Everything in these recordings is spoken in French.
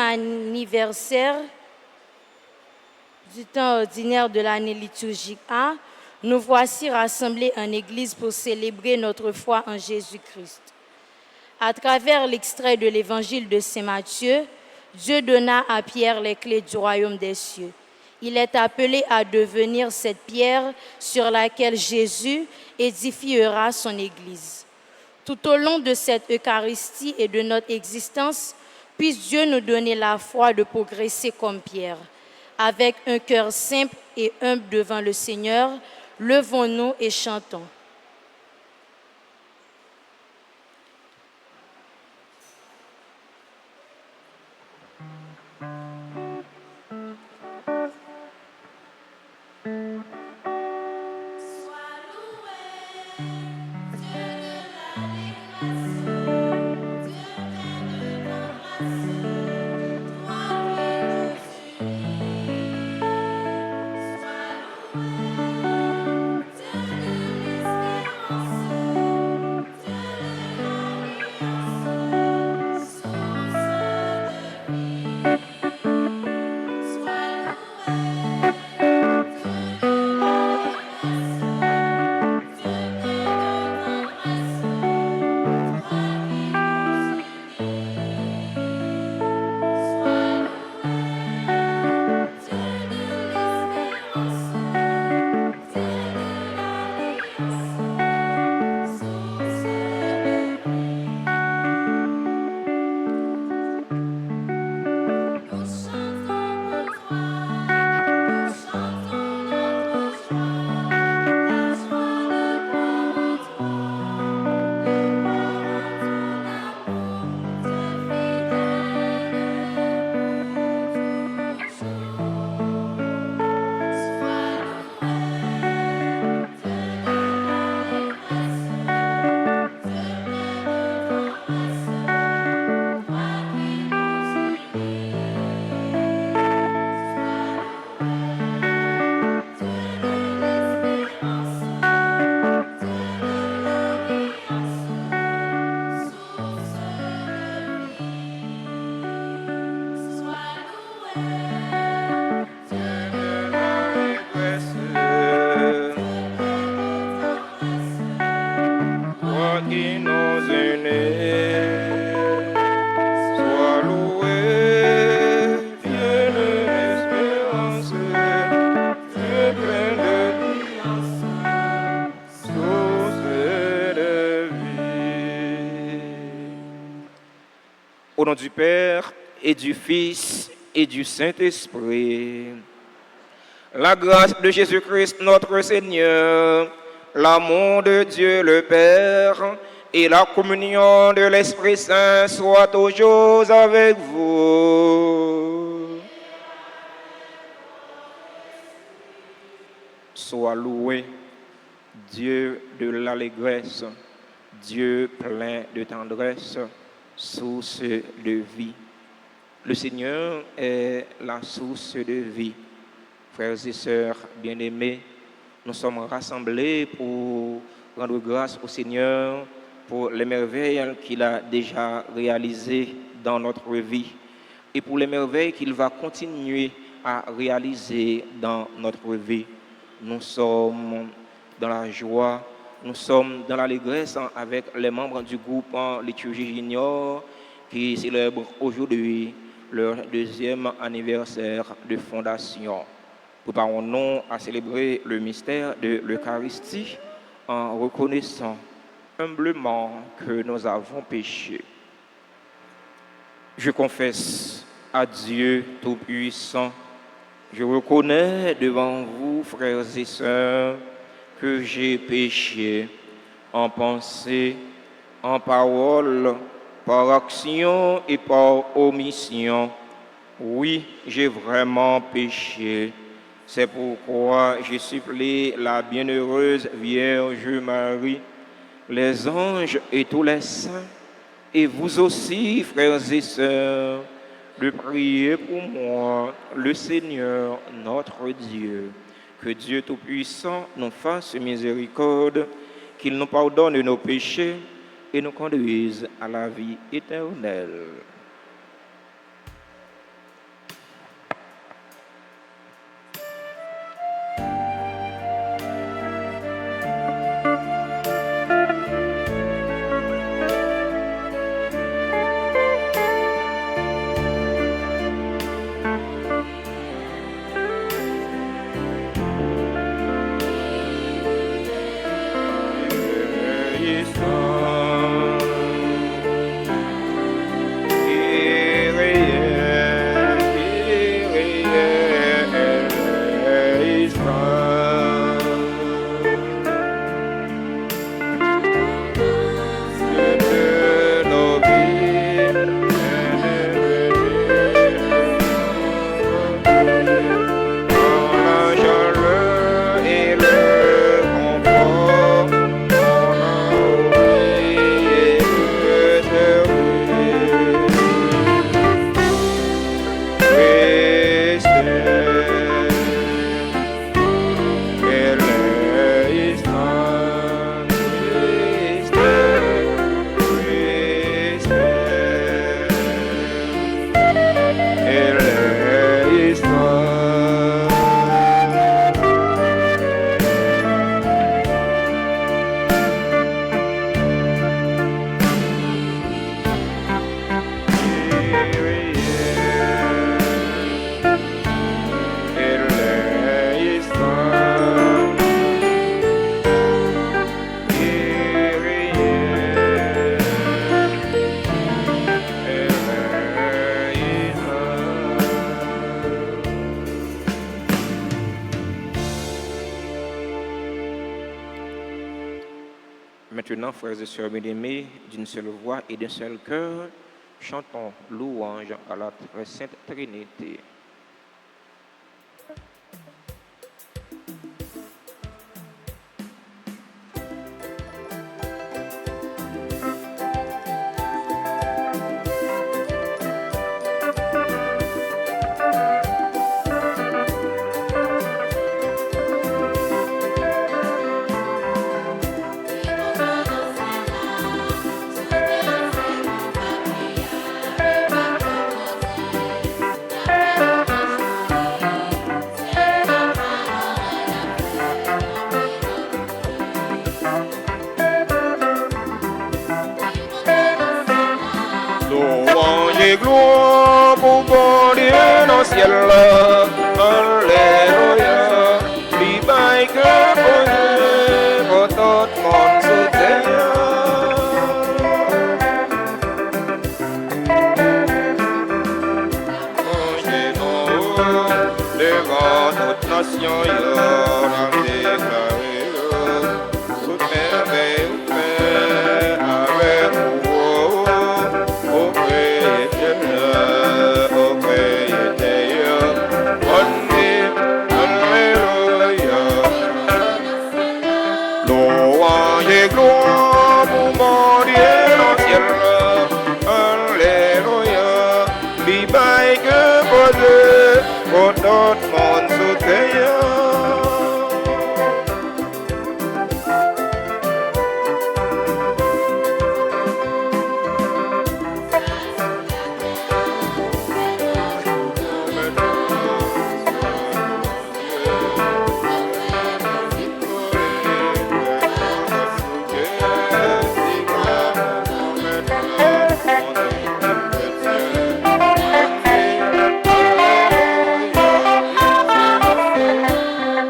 l'anniversaire du temps ordinaire de l'année liturgique A, nous voici rassemblés en Église pour célébrer notre foi en Jésus-Christ. À travers l'extrait de l'Évangile de Saint Matthieu, Dieu donna à Pierre les clés du royaume des cieux. Il est appelé à devenir cette pierre sur laquelle Jésus édifiera son Église. Tout au long de cette Eucharistie et de notre existence, puisse Dieu nous donner la foi de progresser comme Pierre. Avec un cœur simple et humble devant le Seigneur, levons-nous et chantons. Au nom du Père et du Fils et du Saint-Esprit, la grâce de Jésus-Christ notre Seigneur, l'amour de Dieu le Père et la communion de l'Esprit Saint soient toujours avec vous. Sois loué, Dieu de l'allégresse, Dieu plein de tendresse, source de vie. Le Seigneur est la source de vie. Frères et sœurs bien-aimés, nous sommes rassemblés pour rendre grâce au Seigneur pour les merveilles qu'il a déjà réalisées dans notre vie et pour les merveilles qu'il va continuer à réaliser dans notre vie. Nous sommes dans la joie, nous sommes dans l'allégresse avec les membres du groupe Liturgie Junior qui célèbrent aujourd'hui leur 2e anniversaire de fondation. Préparons-nous à célébrer le mystère de l'Eucharistie en reconnaissant humblement que nous avons péché. Je confesse à Dieu Tout-Puissant, je reconnais devant vous, frères et sœurs, que j'ai péché en pensée, en parole, par action et par omission. Oui, j'ai vraiment péché. C'est pourquoi je supplie la bienheureuse Vierge Marie, les anges et tous les saints, et vous aussi, frères et sœurs, de prier pour moi, le Seigneur, notre Dieu. Que Dieu Tout-Puissant nous fasse miséricorde, qu'il nous pardonne nos péchés et nous conduise à la vie éternelle. Maintenant, frères et sœurs bien-aimés, d'une seule voix et d'un seul cœur, chantons louange à la très sainte Trinité. Louange et gloire pour bon Dieu dans le ciel. Alléluia. Libaï que bonheur pour tout le monde sous terre. Devant toute nation, a déclaré toute merveille fait avec vous, au Créateur, Alléluia. Louange et gloire pour mon Dieu dans le ciel, Alléluia. Libaï que bonheur pour tout le monde sous terre.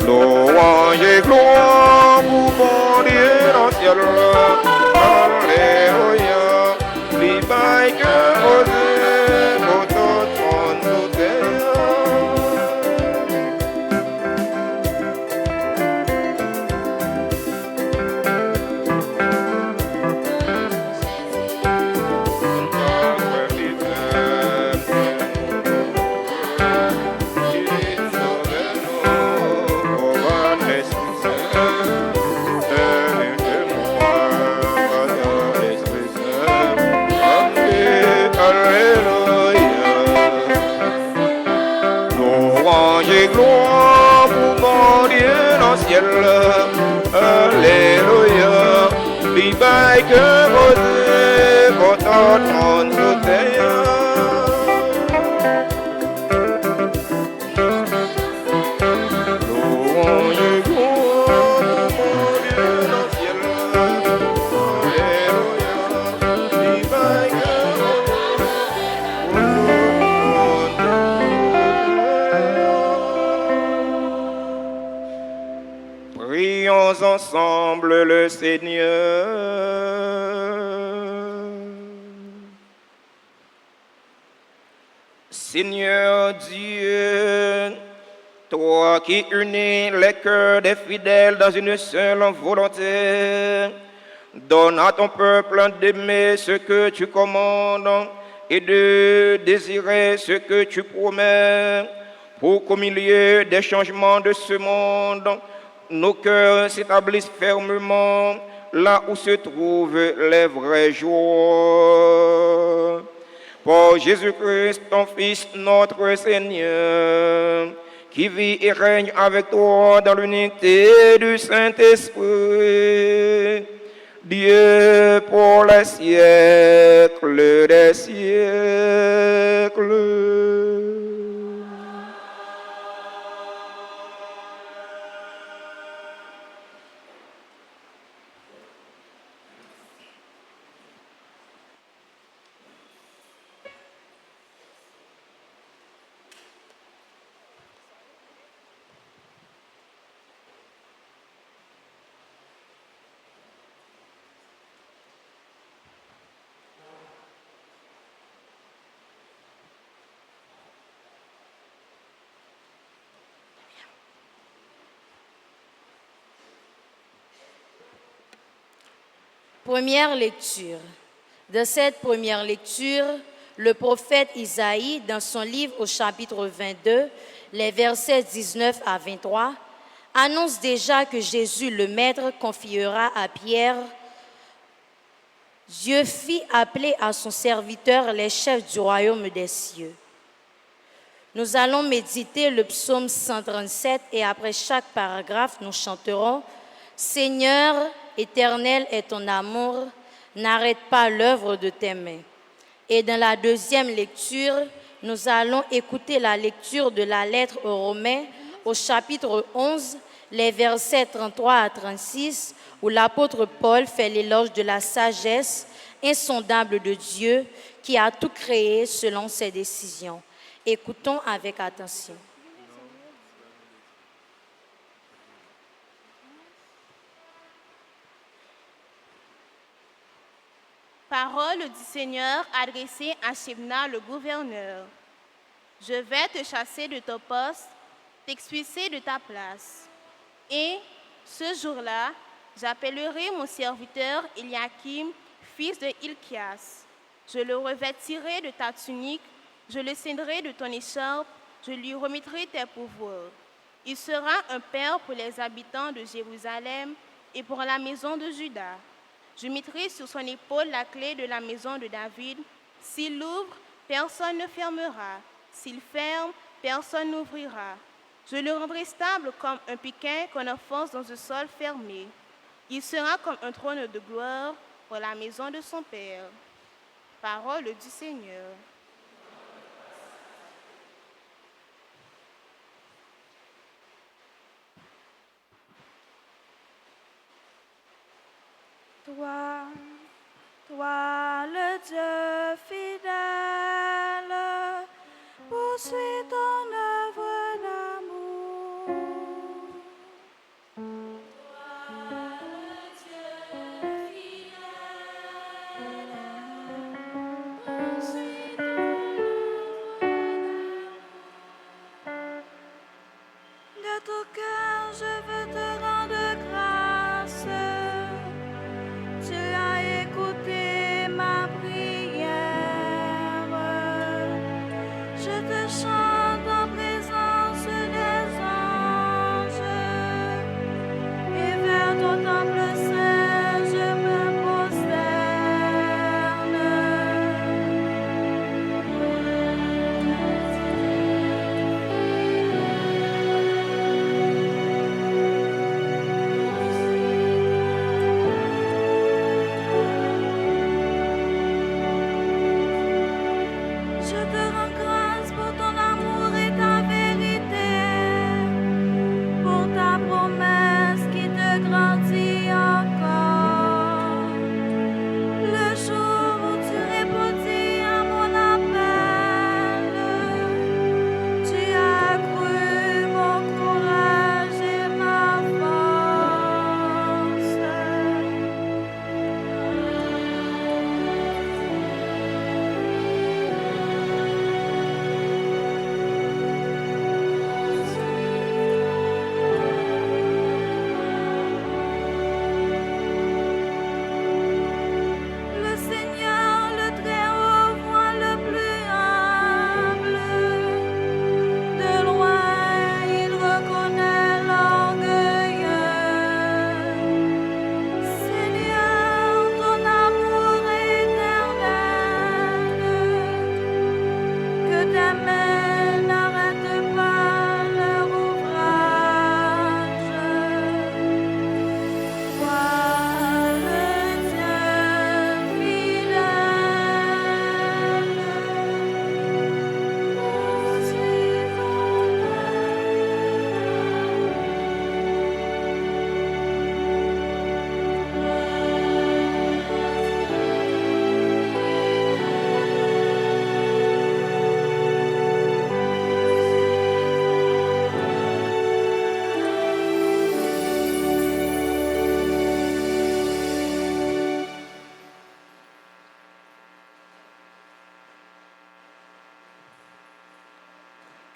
Louange et gloire pour mon Dieu dans le ciel. Alléluia. Libaï que bonheur pour tout le monde sous terre. Louange et gloire pour mon Dieu dans le ciel. Alléluia. Libaï que bonheur pour tout le monde sous terre. Louange et gloire pour mon Dieu dans le ciel. Alléluia. Libaï que bonheur pour tout le monde. Prions ensemble le Seigneur. Seigneur Dieu, toi qui unis les cœurs des fidèles dans une seule volonté, donne à ton peuple d'aimer ce que tu commandes et de désirer ce que tu promets, pour qu'au milieu des changements de ce monde, nos cœurs s'établissent fermement là où se trouvent les vraies joies. Pour Jésus-Christ, ton Fils, notre Seigneur, qui vit et règne avec toi dans l'unité du Saint-Esprit, Dieu pour les siècles des siècles. Première lecture. De cette première lecture, le prophète Isaïe, dans son livre au chapitre 22, les versets 19 à 23, annonce déjà que Jésus le Maître confiera à Pierre. Dieu fit appeler à son serviteur les chefs du royaume des cieux. Nous allons méditer le psaume 137 et après chaque paragraphe, nous chanterons « Seigneur, éternel est ton amour, n'arrête pas l'œuvre de tes mains ». Et dans la deuxième lecture, nous allons écouter la lecture de la lettre aux Romains au chapitre 11, les versets 33 à 36, où l'apôtre Paul fait l'éloge de la sagesse insondable de Dieu qui a tout créé selon ses décisions. Écoutons avec attention. Parole du Seigneur adressée à Shebna le gouverneur. Je vais te chasser de ton poste, t'expulser de ta place. Et ce jour-là, j'appellerai mon serviteur Eliakim, fils de Hilkias. Je le revêtirai de ta tunique, je le ceindrai de ton écharpe, je lui remettrai tes pouvoirs. Il sera un père pour les habitants de Jérusalem et pour la maison de Juda. Je mettrai sur son épaule la clé de la maison de David. S'il l'ouvre, personne ne fermera. S'il ferme, personne n'ouvrira. Je le rendrai stable comme un piquet qu'on enfonce dans un sol fermé. Il sera comme un trône de gloire pour la maison de son Père. Parole du Seigneur. Toi le Dieu fidèle, poursuis ton œuvre d'amour. Toi le Dieu fidèle, poursuis ton œuvre d'amour. De tout cœur, je veux te rendre grâce. Tu as écouté ma prière. Je te chante en présence des anges. Et vers ton temple saint, je me Je te rends grâce pour ton amour et ta vérité, pour ta promesse qui te grandit encore. Le jour où tu répondis à mon appel, tu as accru mon courage et ma force. Le Seigneur, le Très-Haut, voit le plus humble. De loin, il reconnaît l'orgueilleux. Seigneur, ton amour est éternel. Que ta main n'arrête pas leur ouvrage. Toi le Dieu fidèle, poursuis ton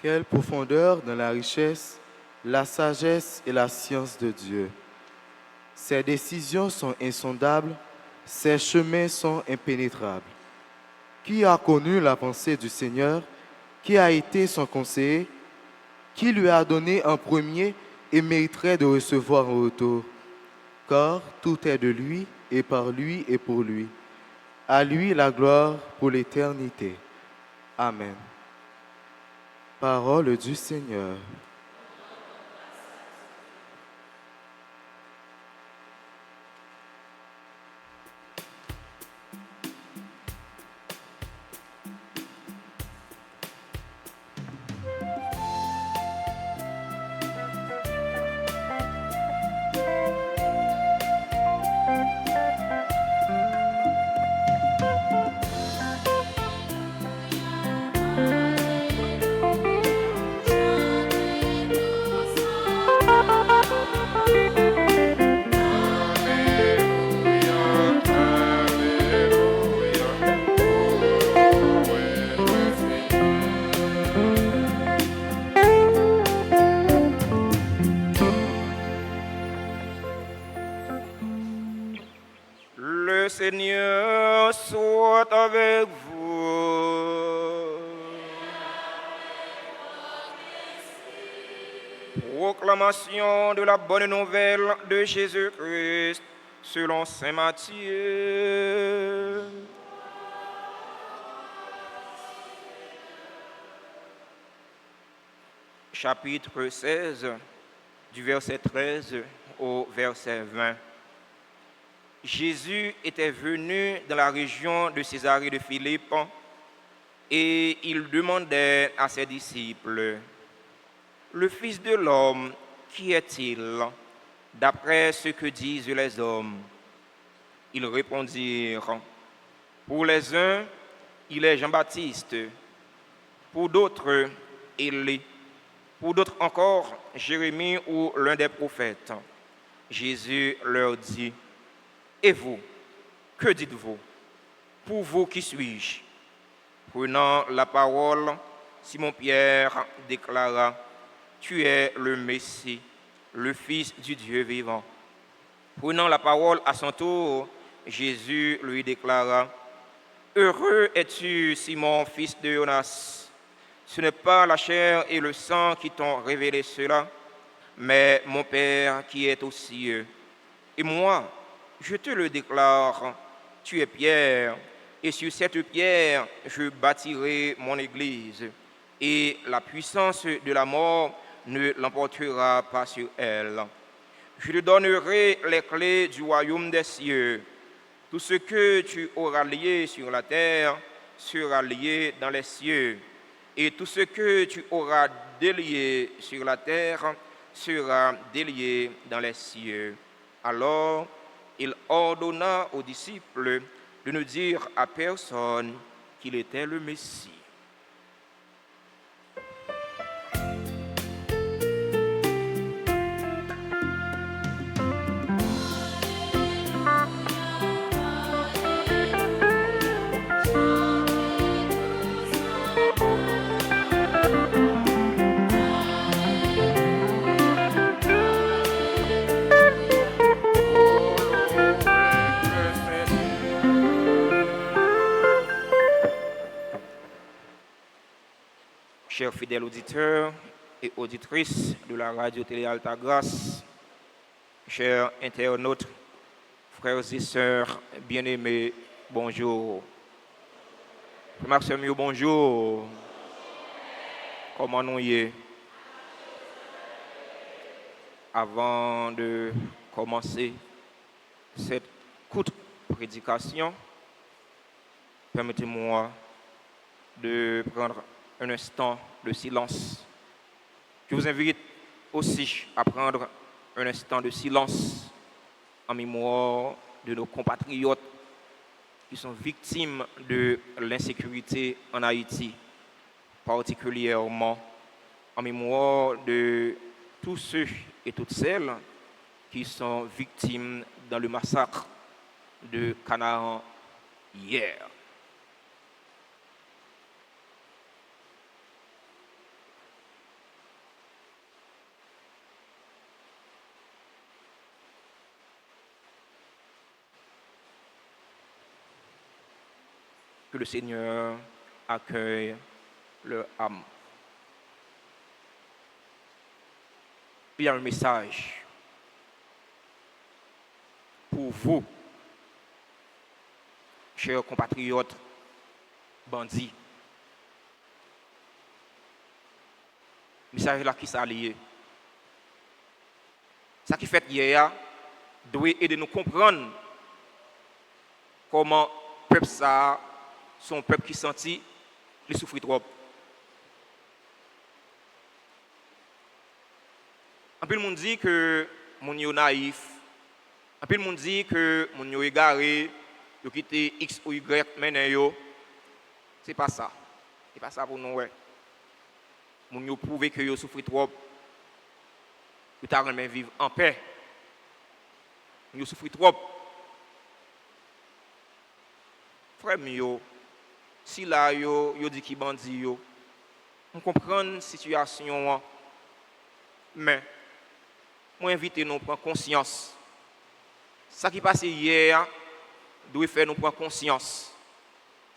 Quelle profondeur dans la richesse, la sagesse et la science de Dieu. Ses décisions sont insondables, Ses chemins sont impénétrables. Qui a connu la pensée du Seigneur? Qui a été son conseiller? Qui lui a donné en premier et mériterait de recevoir en retour? Car tout est de lui, et par lui et pour lui. À lui la gloire pour l'éternité. Amen. Parole du Seigneur. Le Seigneur soit avec vous. Proclamation de la bonne nouvelle de Jésus-Christ selon saint Matthieu. Chapitre 16, du verset 13 au verset 20. Jésus était venu dans la région de Césarée de Philippe et il demandait à ses disciples, « Le Fils de l'homme, qui est-il, d'après ce que disent les hommes ?» Ils répondirent, « Pour les uns, il est Jean-Baptiste, pour d'autres, Élie, pour d'autres encore, Jérémie ou l'un des prophètes. » Jésus leur dit, « Et vous, que dites-vous? Pour vous, qui suis-je » Prenant la parole, Simon-Pierre déclara, « Tu es le Messie, le Fils du Dieu vivant. » Prenant la parole à son tour, Jésus lui déclara, « Heureux es-tu, Simon, fils de Jonas. Ce n'est pas la chair et le sang qui t'ont révélé cela, mais mon Père qui est aux cieux. Et moi, je te le déclare, tu es Pierre, et sur cette pierre, je bâtirai mon Église, et la puissance de la mort ne l'emportera pas sur elle. Je te donnerai les clés du royaume des cieux. Tout ce que tu auras lié sur la terre sera lié dans les cieux, et tout ce que tu auras délié sur la terre sera délié dans les cieux. » Alors, il ordonna aux disciples de ne dire à personne qu'il était le Messie. Chers fidèles auditeurs et auditrices de la radio-télé Altagrace, chers internautes, frères et sœurs bien-aimés, bonjour. Maxime, bonjour. Comment nous y est? Avant de commencer cette courte prédication, permettez-moi de prendre un instant de silence. Je vous invite aussi à prendre un instant de silence en mémoire de nos compatriotes qui sont victimes de l'insécurité en Haïti, particulièrement en mémoire de tous ceux et toutes celles qui sont victimes dans le massacre de Canaan hier. Que le Seigneur accueille leur âme. Il y a un message pour vous, chers compatriotes, bandits. Le message là qui s'est lié. Ça qui fait hier doit aider nous comprendre comment le peuple ça, son peuple qui sentit, il souffre trop. Un peu le monde dit que mon yo naïf, un peu le monde dit que mon yo égaré, yo quitté X ou Y maintenant yo. C'est pas ça. C'est pas ça pour nous ouais. Mon yo prouvé que yo souffre trop. Yo t'a remis vivre en paix. Mon yo souffre trop. Frère yo, si là yo dit qui bandi yo, on comprend la situation mais moi invite nous prendre conscience. Ça qui passé hier doit faire nous prendre conscience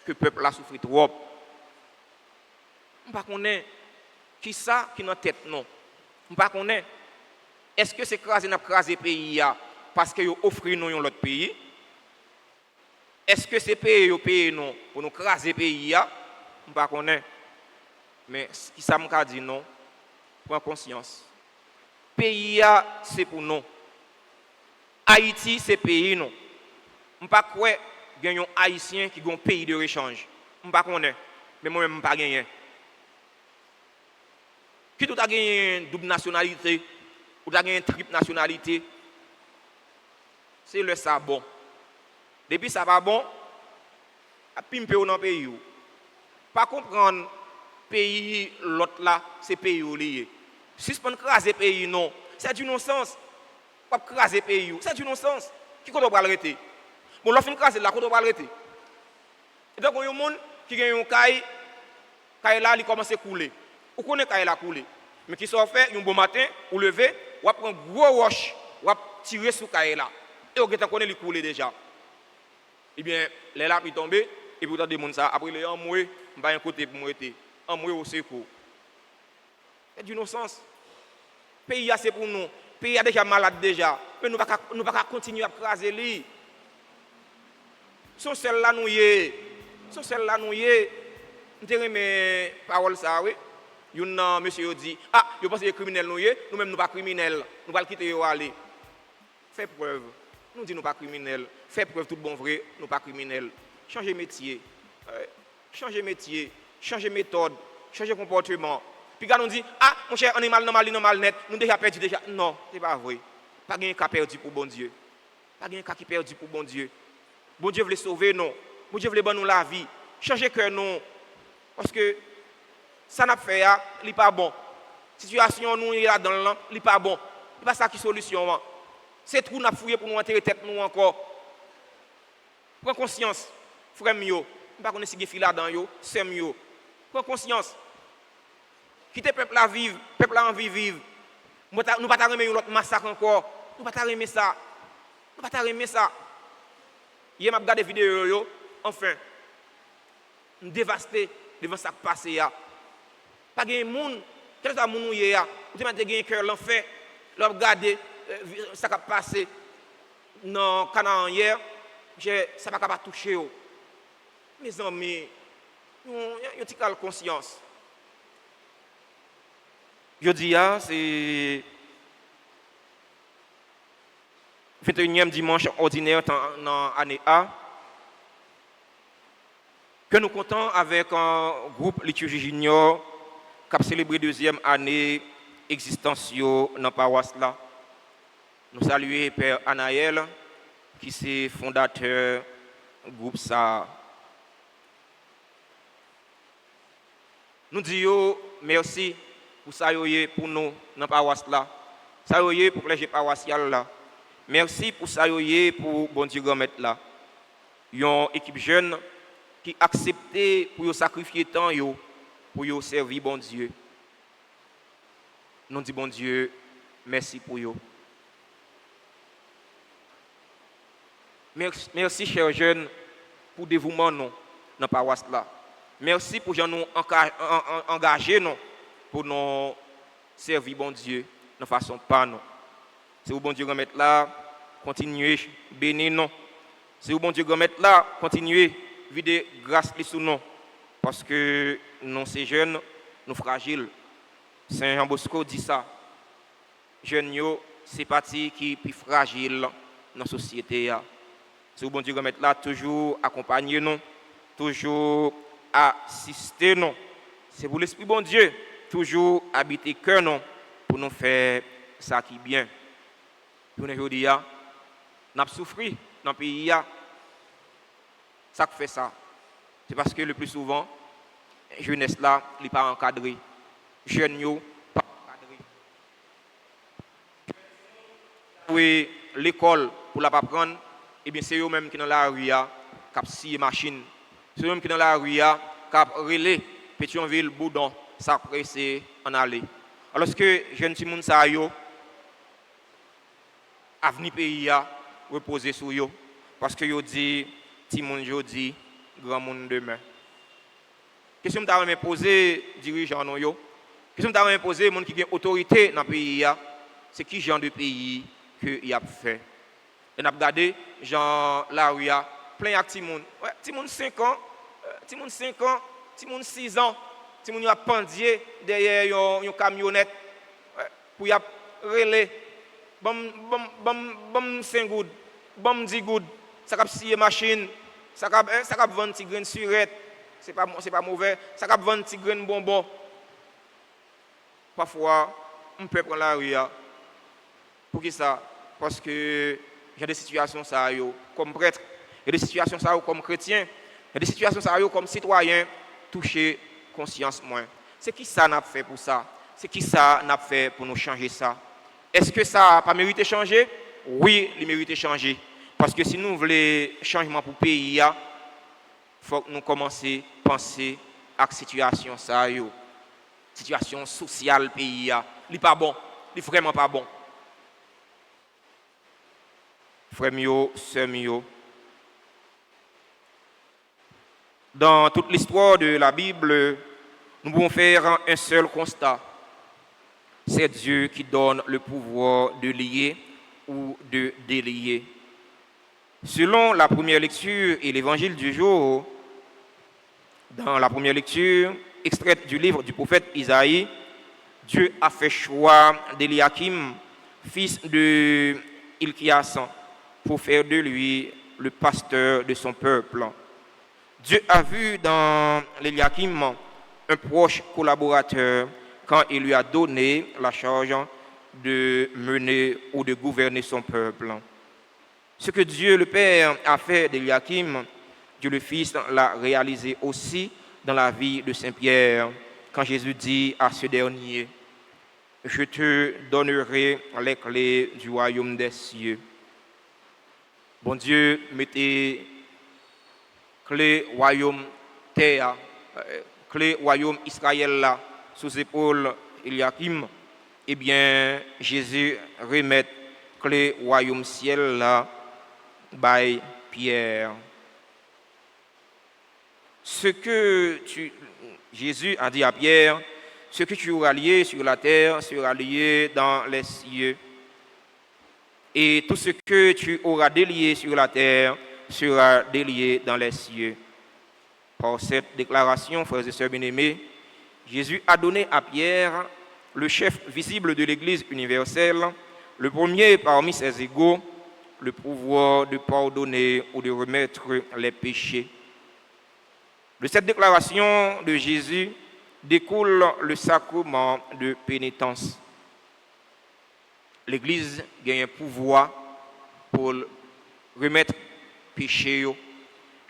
que le peuple a souffert trop. On pas connaît qui ça qui dans tête non. On pas connaît est-ce que c'est craser n'a craser pays parce que yo offre nous un autre pays? Est-ce que c'est payer nous pour nous craser pays on pas connaît. Mais qui ça m'a dit non. Prends conscience. Pays c'est pour nous. Haïti c'est pays nous. On pas croire qu'il y a un haïtien qui a un pays de rechange. On pas connaît. Mais moi même pas gagné. Qui tout a gagné une double nationalité ou a gagné une triple nationalité? C'est le ça bon. Depuis ça va bon, à pimper dans le pays. Pas comprendre pays l'autre là, c'est pays lié. Si on craser pays non, c'est du non-sens. Pas craser pays, c'est du non-sens. Qui qu'on doit arrêter? Bon, l'offre craser là, qu'on doit arrêter. Et donc il y a un monde qui gagne un caille là, il commence à couler. Ou connaît caille là couler. Mais qui soit fait un bon matin, ou lever, ou prendre un gros roche, ou tirer sur caille là. Et on connaît il couler déjà. Eh bien, les larmes sont tombées, et puis vous avez des ça. Après, les emmoués, je vais un côté pour moi. Emmoués au secours. C'est du non-sens. Le pays, c'est pour nous. Le pays est déjà malade déjà. Mais nous ne pouvons pas continuer à craser lui. Sont celles-là nous y est. Sont celles-là nous y est. Nous avons mes paroles ça, oui. Un monsieur dit, je pense que les criminels nous y est. Nous-mêmes, nous ne sommes pas criminels. Nous ne pouvons pas quitter et aller. Fais preuve. Nous disons nous pas criminels. Fais preuve tout bon vrai, nous pas criminels. Changer métier. Changer métier, changer méthode, changer comportement. Puis quand on dit mon cher animal normal net, nous déjà perdu déjà. Non, c'est pas vrai. Pas gain cas perdu pour bon Dieu. Pas gain cas qui perdu pour bon Dieu. Bon Dieu veut sauver non. Bon Dieu veut donner nous la vie. Changer cœur non. Parce que ça n'a fait il pas bon. Situation nous là dans l'an, il pas bon. Il pas ça qui solution. C'est trou n'a fouillé pour nous enterrer tête nous encore. Prends conscience, frère mio. Pas connaître si fil là dans yo, c'est mieux. Prends conscience. Quitter peuple là vivre, peuple là envie vivre. Nous pas ta remettre l'autre massacre encore. Nous pas ta remettre ça. Nous pas ta remettre ça. Hier m'a regardé vidéo yo, enfin. Dévasté devant ça qui passé là. Pas gain monde, quel soit moun hier là. Vous avez gagné cœur l'enfer. Leur regarder ça qui a passé dans Canaan hier, ça ne va pas toucher. Mes amis, il y a une petite conscience. Je dis, c'est 21e dimanche ordinaire dans l'année A, que nous comptons avec un groupe liturgie junior qui a célébré deuxième année existence dans la paroisse là. Nous saluons Père Anaël, qui est fondateur du groupe ça. Nous disons merci pour ça pour nous dans la paroisse là. Ça pour les paroissiales là. Merci pour ça pour bon Dieu grand maître là. Une équipe jeune qui a accepté pour sacrifier temps pour servir bon Dieu. Nous disons bon Dieu, merci pour eux. Merci chers jeunes pour dévouement nous. la paroisse là. Merci pour nous engager pour nous servir bon Dieu de façon pas nous. C'est où bon Dieu remettre là, continuer bénir nous. C'est où bon Dieu remettre là, continuer vider grâce sur nous parce que nous ces jeunes, nous fragiles. Saint Jean Bosco dit ça. Jeunes yo, c'est parti qui est plus fragile dans la société. C'est où bon Dieu remettre là, toujours accompagner nous, toujours assister nous. C'est pour l'Esprit bon Dieu, toujours habiter cœur nous pour nous faire ça qui est bien. Pour nous dire, nous avons souffert dans le pays. Ça fait ça. C'est parce que le plus souvent, la jeunesse là, elle n'est pas encadrée. Jeunes yo, pas encadrés. Oui, l'école pour la pas prendre, eh bien c'est eux même qui dans la rue qui scie machine. C'est eux même qui dans la rue qui relais Pétionville, Boudon, ça pressé en aller. Alors que jeunes ti moun sa yo avenir pays a reposer sur yo parce que yo dit ti moun jodi, grand monde demain. Question que je poser dirigeants non yo. Question que je poser monde qui a autorité dans le pays a, c'est qui genre de pays que il a fait. Et n'a regardé Jean la rue a plein de petits monde. Ouais, petit monde 5 ans, petit monde 5 ans, petit monde 6 ans, petit monde a pendier derrière une camionnette pour y a relais bam 5 gouttes, bam 10 gouttes, ça cap scier machine, ça cap vendre petit grain surette, c'est pas mauvais, ça cap vendre petit grain bonbon. Parfois, on peut prendre la rue pour qui ça? Parce que il y a des situations ça yo comme prêtre, il y a des situations ça yo comme chrétien, il y a des situations ça yo comme citoyen toucher conscience moins. C'est qui ça n'a fait pour ça? C'est qui ça n'a fait pour nous changer ça? Est-ce que ça n'a pas mérité de changer? Oui, il mérite de changer. Parce que si nous voulons changement pour le pays, il faut que nous commencions à penser à la situation ça yo. Situation sociale pays a, n'est pas bon, n'est vraiment pas bon. Frère mio, sœur mio. Dans toute l'histoire de la Bible, nous pouvons faire un seul constat. C'est Dieu qui donne le pouvoir de lier ou de délier. Selon la première lecture et l'évangile du jour, dans la première lecture, extraite du livre du prophète Isaïe, Dieu a fait choix d'Eliakim, fils de Hilkias, pour faire de lui le pasteur de son peuple. Dieu a vu dans l'Eliakim un proche collaborateur quand il lui a donné la charge de mener ou de gouverner son peuple. Ce que Dieu le Père a fait d'Eliakim, Dieu le Fils l'a réalisé aussi dans la vie de Saint Pierre, quand Jésus dit à ce dernier, « Je te donnerai les clés du royaume des cieux. » Bon Dieu, mettez clés royaume terre, clés royaume Israël là, sous épaule Eliakim. Eh bien, Jésus remet clés royaume ciel là, by Pierre. Jésus a dit à Pierre, ce que tu auras lié sur la terre sera lié dans les cieux. Et tout ce que tu auras délié sur la terre sera délié dans les cieux. Par cette déclaration, frères et sœurs bien-aimés, Jésus a donné à Pierre, le chef visible de l'Église universelle, le premier parmi ses égaux, le pouvoir de pardonner ou de remettre les péchés. De cette déclaration de Jésus découle le sacrement de pénitence. L'Église gagne un pouvoir pour remettre péché.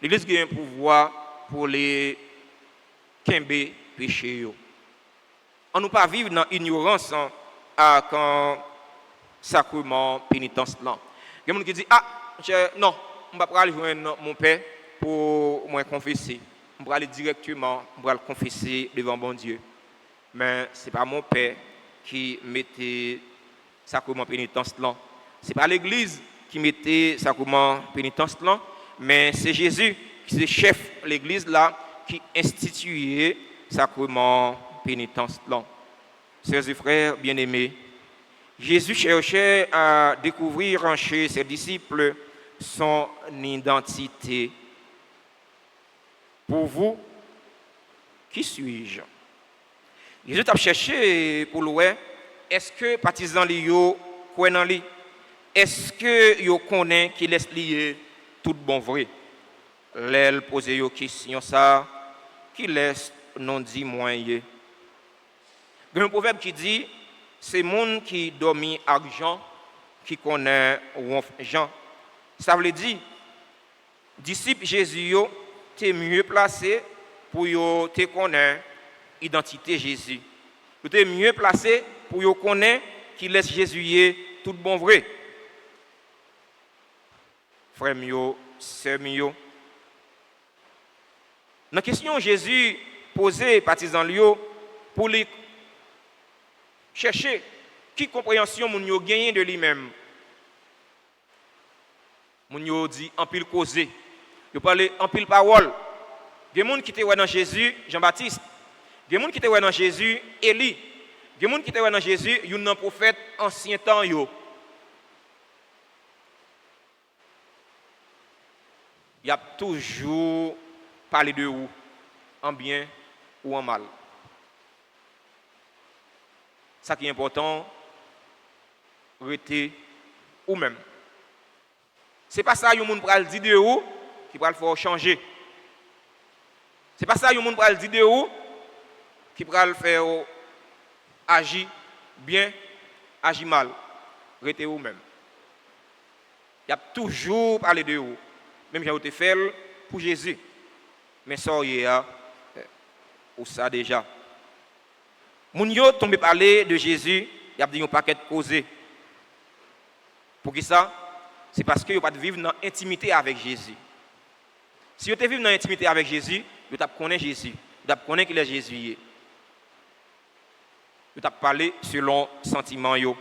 L'Église gagne un pouvoir pour les quimber péché. On ne peut pas vivre dans l'ignorance quand sacrement pénitence là. Il y a des gens qui disent non, je ne vais pas aller joindre mon père pour me confesser. Je vais aller directement, je vais le confesser devant bon Dieu. Mais ce n'est pas mon père qui mettait sacrement pénitence là. Ce n'est pas l'Église qui mettait sacrement pénitence là, mais c'est Jésus c'est chef de l'église là qui instituait sacrement pénitence là. Chers et frères bien-aimés, Jésus cherchait à découvrir chez ses disciples son identité. Pour vous, qui suis-je? Jésus a cherché pour le voir, est-ce que les partisans liés croient en lui? Est-ce que vous connaissez qu'il est lié tout bon vrai? L'aile pose une question ça, qui laisse non dit moyen. Il y a un proverbe qui dit, c'est le monde qui dormi argent qui connaît Jean. Ça veut dire, disciples Jésus, tu es mieux placé pour te connaître l'identité Jésus. Tu es mieux placé pour connaître qui laisse Jésus tout bon vrai. Frère mio, sœur mio. Dans la question Jésus posée partisans Lio pour les chercher qui compréhension moun yo gagné de lui-même. Moun yo dit en pile causé, yo parler en pile parole. Des moun qui étaient dans Jésus, Jean-Baptiste. Des moun qui étaient dans Jésus, Élie. Des moun qui étaient dans Jésus, yon prophète ancien temps yo. Il y a toujours parlé de vous, en bien ou en mal. Ça qui est important, rester ou même. Ce n'est pas ça que vous pouvez dire de vous qui va le faire changer. Ce n'est pas ça que vous pouvez dire de vous qui va le faire agir bien, agir mal. Restez vous-même. Il y a toujours parlé de vous. Même si vous avez fait pour Jésus. Mais ça, il y a ou ça déjà. Moun yo tombe parler de Jésus, il y a dit un paquet de causes. Pour qui ça? C'est parce que vous pas vivre dans l'intimité avec Jésus. Si vous vivre dans l'intimité avec Jésus, vous connaissez Jésus. Vous connaissez qu'il est Jésus. Vous parlé selon sentiment yo.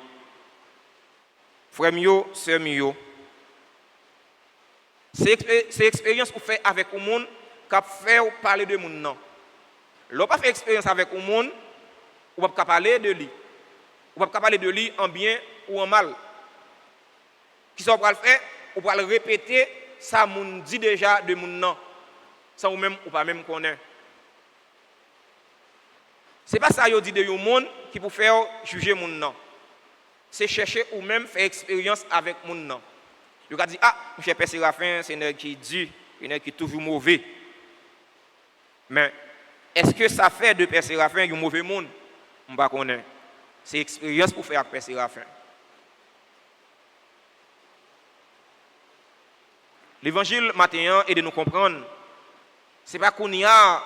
Frère mio, sœur mio. C'est expérience que vous faites avec le monde qui fait parler de monde non. L'on pas fait expérience avec le monde, ou pas parler de lui. Ou pas parler de lui en bien ou en mal. Qui ça va le faire? Ou va le répéter ça moun dit déjà de monde non. Ça ou même ou pas même connaît. C'est pas ça yo dit de yon monde qui pour faire juger monde non. C'est chercher ou même faire expérience avec monde non. Yo ka dit ah, monsieur Père Séraphin, c'est un qui dit, un qui est toujours mauvais. Mais est-ce que ça fait de Père Séraphin un mauvais monde? On ne connaît pas. C'est expérience pour faire avec Père Séraphin. L'évangile matin est de nous comprendre. Ce n'est pas qu'on y a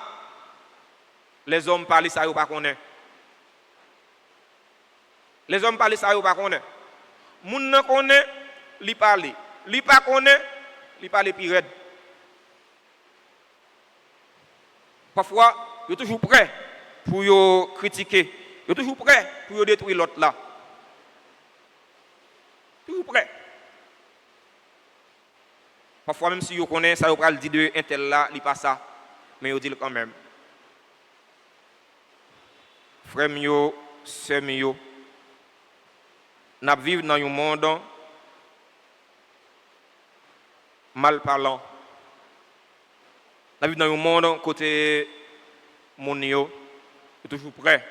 les hommes parlent ça, ils ne connaissent pas. Les hommes parlent ça, ils ne connaissent pas. Les gens ne connaissent pas, ils parlent. Les gens ne connaissent pas, ils parlent plus raide. Parfois, ils sont toujours prêts pour critiquer. Ils sont toujours prêts pour détruire l'autre là. Toujours prêts. Parfois, même si ils connaissent ça, ils parlent de un tel là, il pas ça. Mais ils disent quand même. Frère mio, sœur mio, nous vivons dans un monde mal parlant. Nous vivons dans un monde côté mon yo est toujours prêt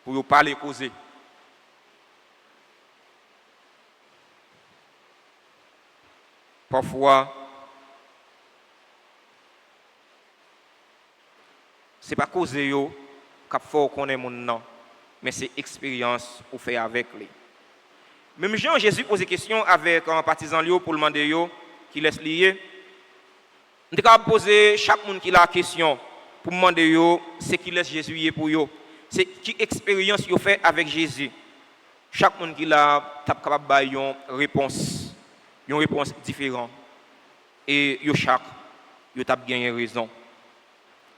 pour parler causer. Parfois c'est pas causer yo qu'a faut connaître mon nom, mais c'est expérience ou faire avec lui. Même Jean Jésus pose des questions avec un partisan lui pour demander yo qui laisse lier. On va poser chaque monde qui a la question pour demander yo c'est qui laisse Jésus pour yo. C'est qui expérience yo fait avec Jésus. Chaque monde qui a capable de une réponse différente. Et yo chaque yo t'a gagné raison.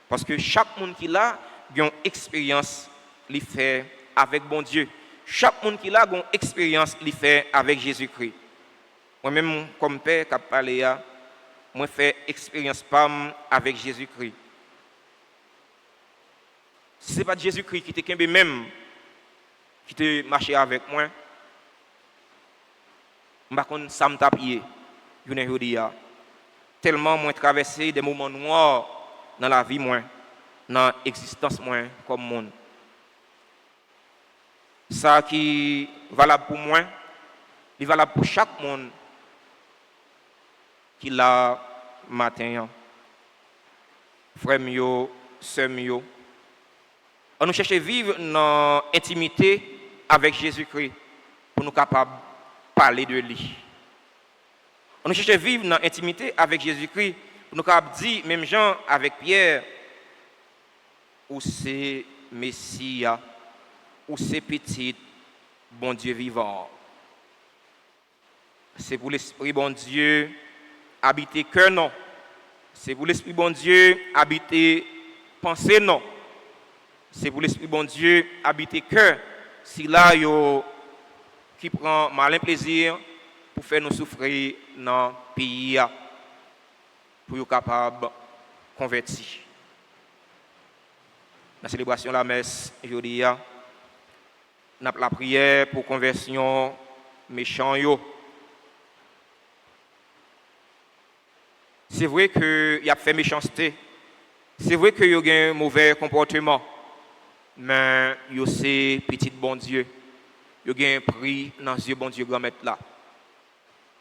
Parce que chaque monde qui a une expérience li fait avec bon Dieu. Chaque monde qui a une expérience li fait avec Jésus-Christ. Moi-même, comme père qui a parlé, moi fait expérience PAM avec Jésus-Christ. Si ce n'est pas Jésus-Christ qui te même, qui te marché avec moi, je ne sais pas si ça me tape. Tellement moi traversé des moments noirs dans la vie, moi, dans l'existence moi, comme monde. Ça qui est valable pour moi, est valable pour chaque monde qui l'a matin. Frère mio, sœur mio. On nous cherche à vivre dans l'intimité avec Jésus-Christ pour nous capables de parler de lui. On nous cherche à vivre dans l'intimité avec Jésus-Christ pour nous capables de dire, même Jean avec Pierre, ou c'est Messie, ou c'est petit, bon Dieu vivant. C'est pour l'Esprit bon Dieu habiter cœur non. C'est pour l'Esprit bon Dieu habiter pensée non. C'est pour l'Esprit bon Dieu habiter cœur. Si là yo qui prend malin plaisir pour faire nous souffrir dans le pays pour être capable de convertir. La célébration de la messe aujourd'hui, la prière pour conversion méchant yo. C'est vrai qu'il y a fait méchanceté. C'est vrai qu'il y a un mauvais comportement. Mais il y a aussi petit bon Dieu. Il y a un prix dans les yeux bon Dieu grand mettre là.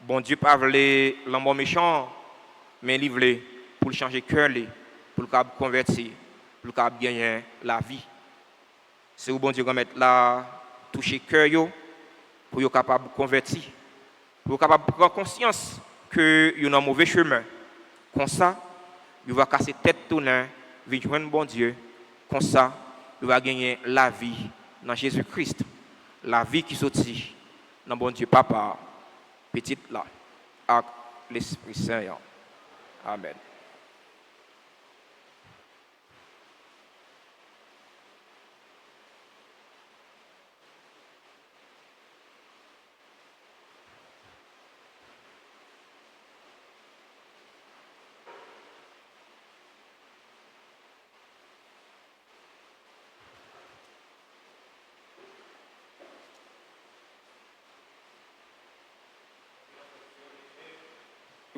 Bon Dieu pas voulait l'homme méchant, mais il voulait pour changer cœur, pour le convertir, pour le gagner la vie. C'est où bon Dieu grand mettre là, toucher cœur pour être capable de convertir, pour être capable de prendre conscience que il y a un mauvais chemin. Comme ça, il va casser tête tournée, il va joindre bon Dieu. Comme ça, il va gagner la vie dans Jésus-Christ. La vie qui sortit dans bon Dieu Papa, petite là, avec l'Esprit Saint. Amen.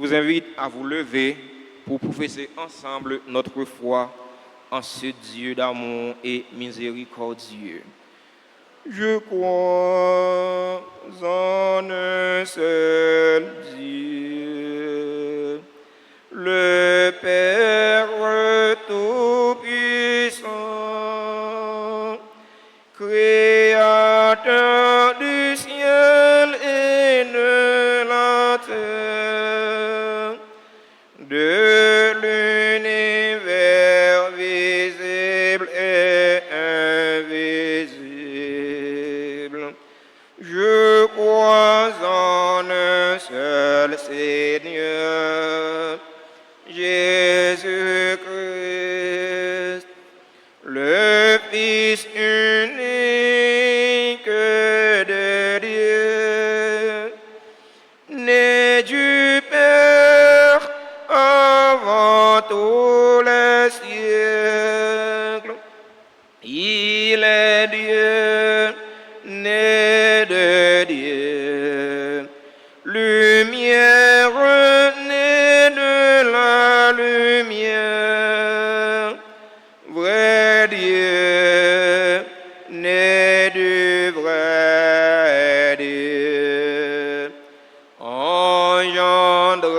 Je vous invite à vous lever pour professer ensemble notre foi en ce Dieu d'amour et miséricordieux. Je crois en un seul Dieu, le Père Tout-Puissant, Créateur du ciel et de la terre, de l'univers visible et invisible. Je crois en un seul Seigneur, Jésus-Christ, le Fils unique de Dieu, né du Père avant tous les siècles. Il est Dieu, né de Dieu, lumière née de la lumière, vrai Dieu, né du vrai Dieu, engendré,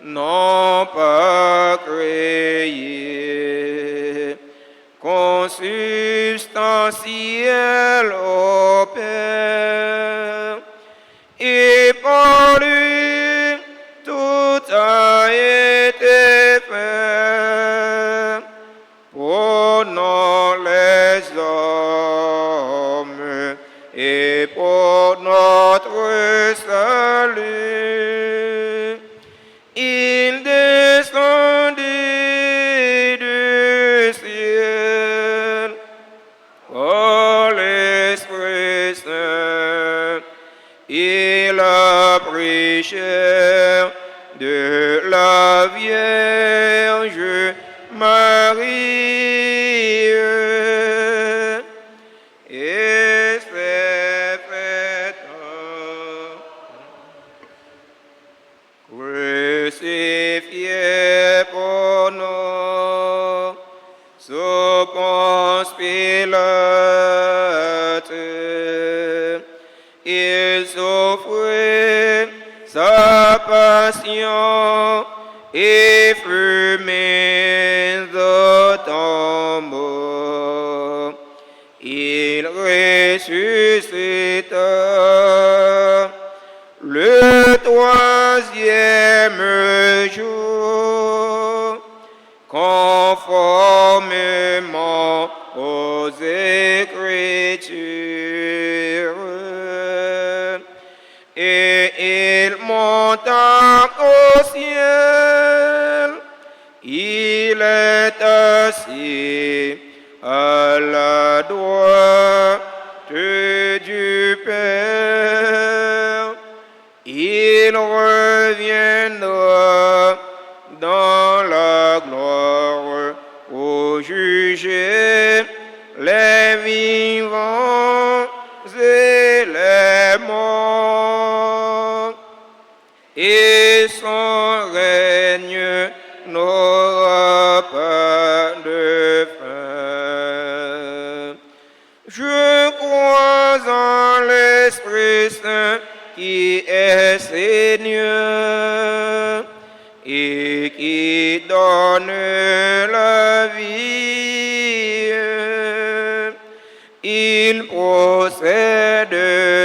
non pas créé, consubstantiel au Père, et par lui tout a été fait, pour les hommes et pour notre salut. Il descendit du ciel, oh l'Esprit Saint, il a pris chair de Vierge Marie. Et c'est fait crucifié pour nous sous Ponce Pilate. Il souffrit sa passion et fut mis au tombeau. Il ressuscita le troisième jour, conformément aux Écritures. Et il monta au ciel, il est assis à la droite du Père. Il reviendra dans la gloire pour juger les vivants et les morts. Et son règne n'aura pas de fin. Je crois en l'Esprit Saint qui est Seigneur et qui donne la vie. Il procède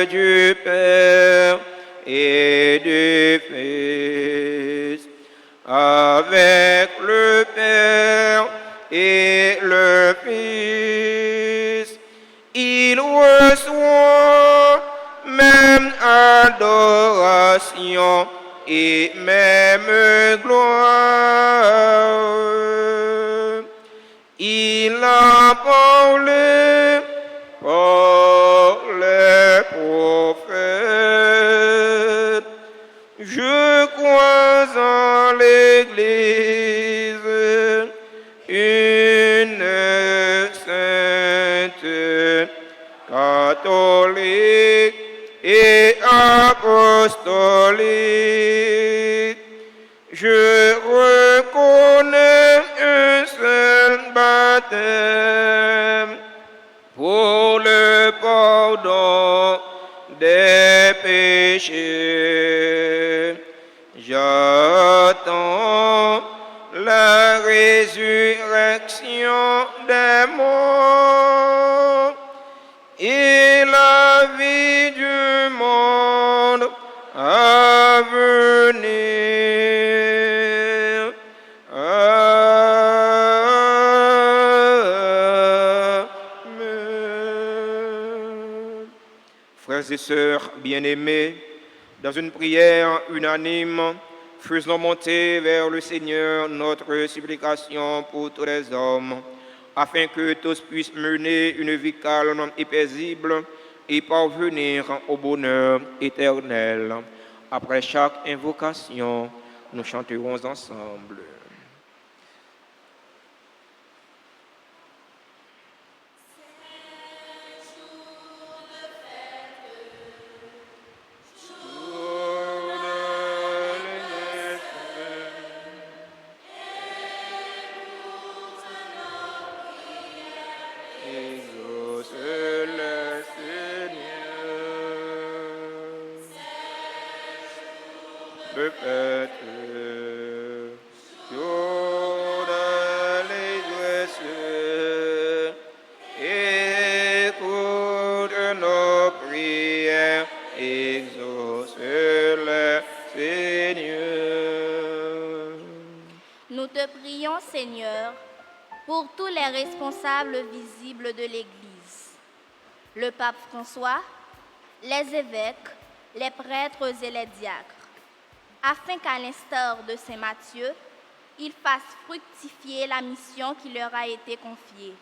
du Père et du Fils, avec le Père et le Fils. Il reçoit même adoration et même gloire. Il a parlé par les prophètes. Je crois en l'Église, une sainte, catholique et apostolique. Je reconnais un seul baptême pour le pardon des péchés. J'attends la résurrection des morts et la vie du monde à venir. Amen. Frères et sœurs bien-aimés, dans une prière unanime, faisons monter vers le Seigneur notre supplication pour tous les hommes, afin que tous puissent mener une vie calme et paisible et parvenir au bonheur éternel. Après chaque invocation, nous chanterons ensemble. Nous te prions, Seigneur, pour tous les responsables visibles de l'Église, le pape François, les évêques, les prêtres et les diacres, afin qu'à l'instar de Saint Matthieu, ils fassent fructifier la mission qui leur a été confiée.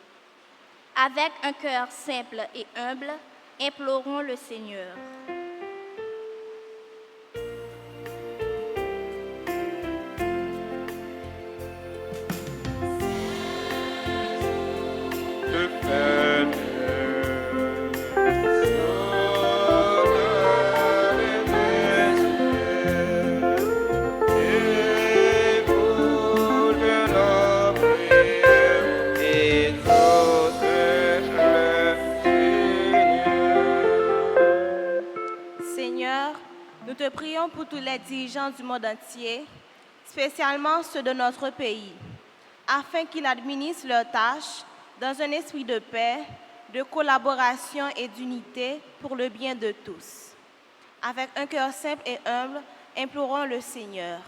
Avec un cœur simple et humble, implorons le Seigneur. te prions pour tous les dirigeants du monde entier, spécialement ceux de notre pays, afin qu'ils administrent leurs tâches dans un esprit de paix, de collaboration et d'unité pour le bien de tous. Avec un cœur simple et humble, implorons le Seigneur.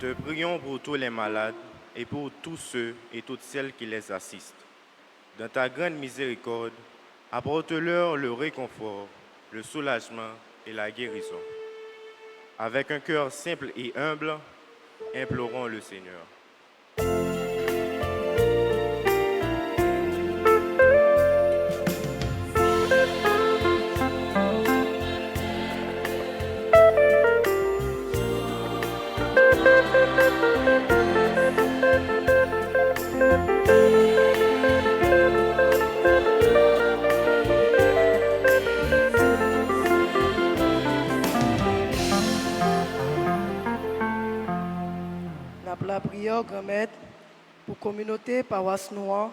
Nous te prions pour tous les malades et pour tous ceux et toutes celles qui les assistent. Dans ta grande miséricorde, apporte-leur le réconfort, le soulagement et la guérison. Avec un cœur simple et humble, implorons le Seigneur. La prière grand-mère pour la communauté paroisse noire,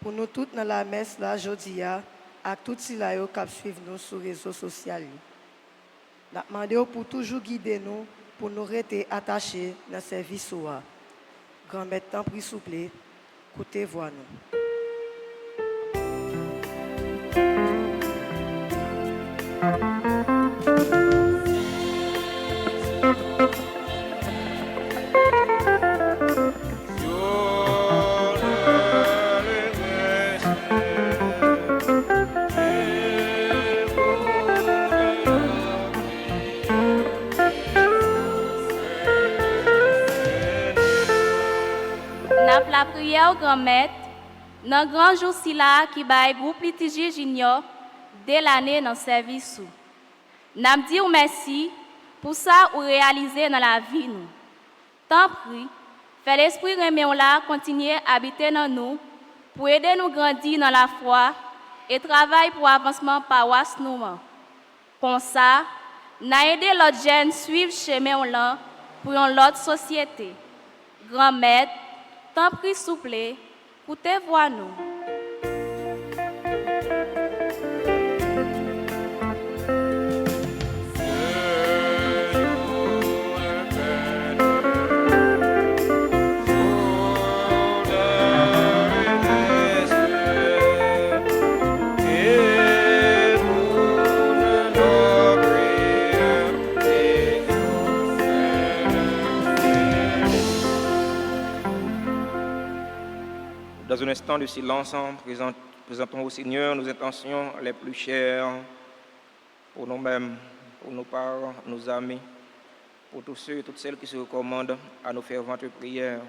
pour nous toutes dans la messe là aujourd'hui, avec tous ceux qui suivent nous sur les réseaux sociaux. Nous demandons pour toujours guider nous, pour nous rester attachés dans le service. Grand-mère, t'en prie, s'il vous plaît, écoutez, voix nous. La prière au grand-maître, dans le grand jour qui baille groupe litige junior dès l'année dans le service. Nous disons merci pour ça ou réaliser dans la vie nous. Tant pis, fait l'esprit remet là continuer à habiter dans nous pour aider nous grandir dans la foi et travailler pour avancement paroisse nous. Comme ça, nous aider l'autre jeunes suivre chemin là pour une autre société. Grand-maître, tant pis, s'il vous plaît, écoutez, voix nous. Dans un instant de silence, présentons au Seigneur nos intentions les plus chères pour nous-mêmes, pour nos parents, nos amis, pour tous ceux et toutes celles qui se recommandent à nos ferventes prières.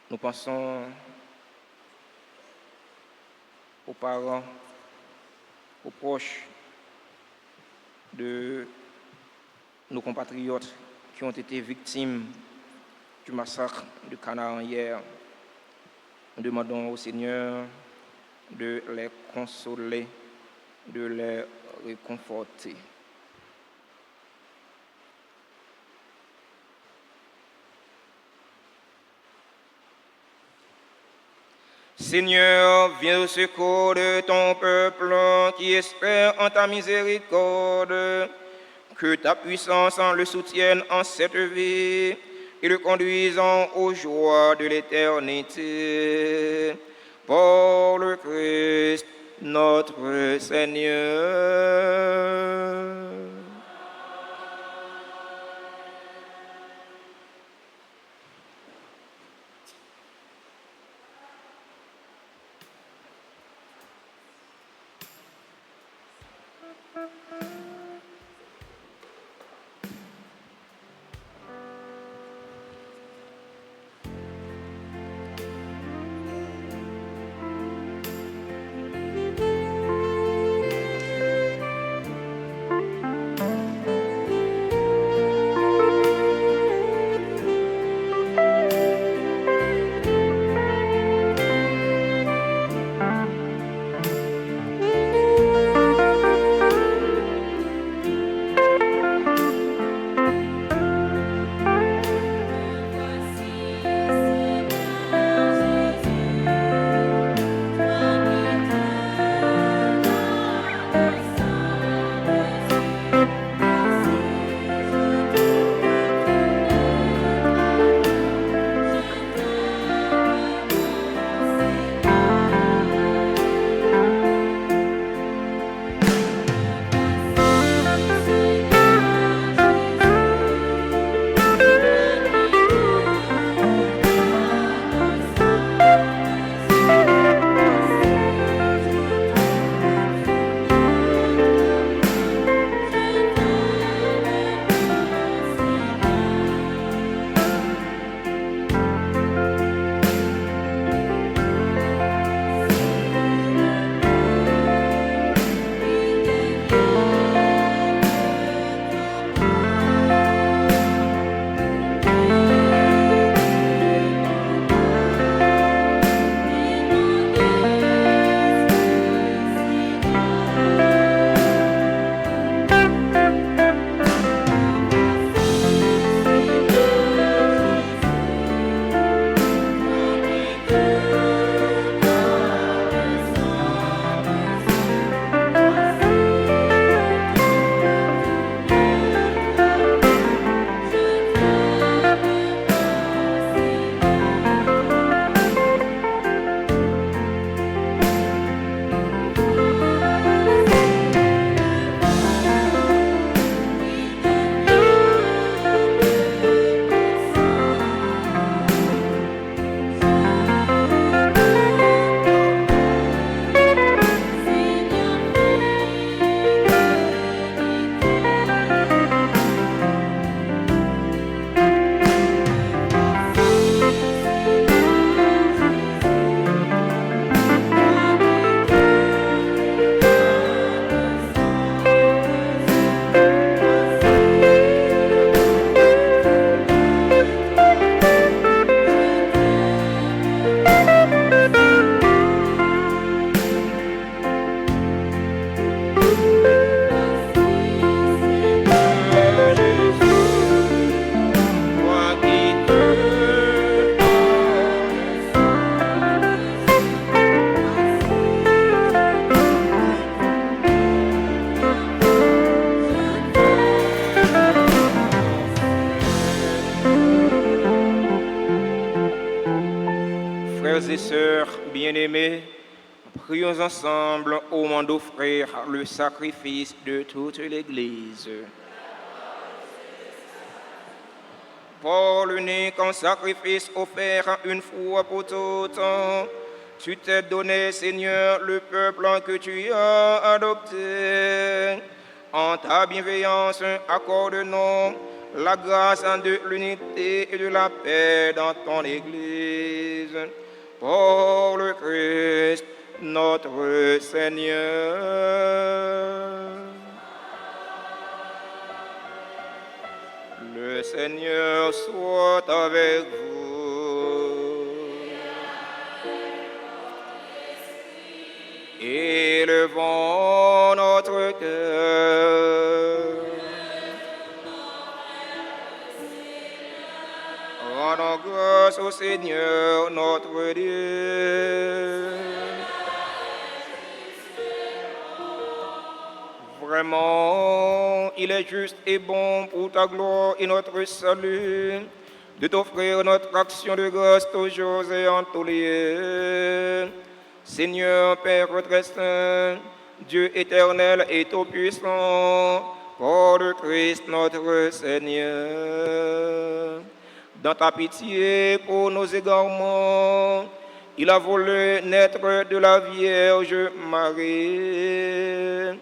Nous pensons aux parents, aux proches de nos compatriotes qui ont été victimes du massacre de Canaan hier. Nous demandons au Seigneur de les consoler, de les réconforter. Seigneur, viens au secours de ton peuple qui espère en ta miséricorde, que ta puissance le soutienne en cette vie et le conduisant aux joies de l'éternité. Par le Christ, notre Seigneur. bien-aimés, prions ensemble au moment d'offrir le sacrifice de toute l'Église. Pour l'unique en sacrifice offert une fois pour toutes, tu t'es donné, Seigneur, le peuple que tu as adopté. En ta bienveillance, accorde-nous la grâce de l'unité et de la paix dans ton Église. Pour le Christ, notre Seigneur. Le Seigneur soit avec vous. Élevons notre cœur. Rendons grâce au Seigneur notre Dieu. Vraiment, il est juste et bon pour ta gloire et notre salut de t'offrir notre action de grâce toujours et en tous lieux. Seigneur, Père très saint, Dieu éternel et tout-puissant, pour le Christ notre Seigneur. Dans ta pitié pour nos égarements, il a voulu naître de la Vierge Marie.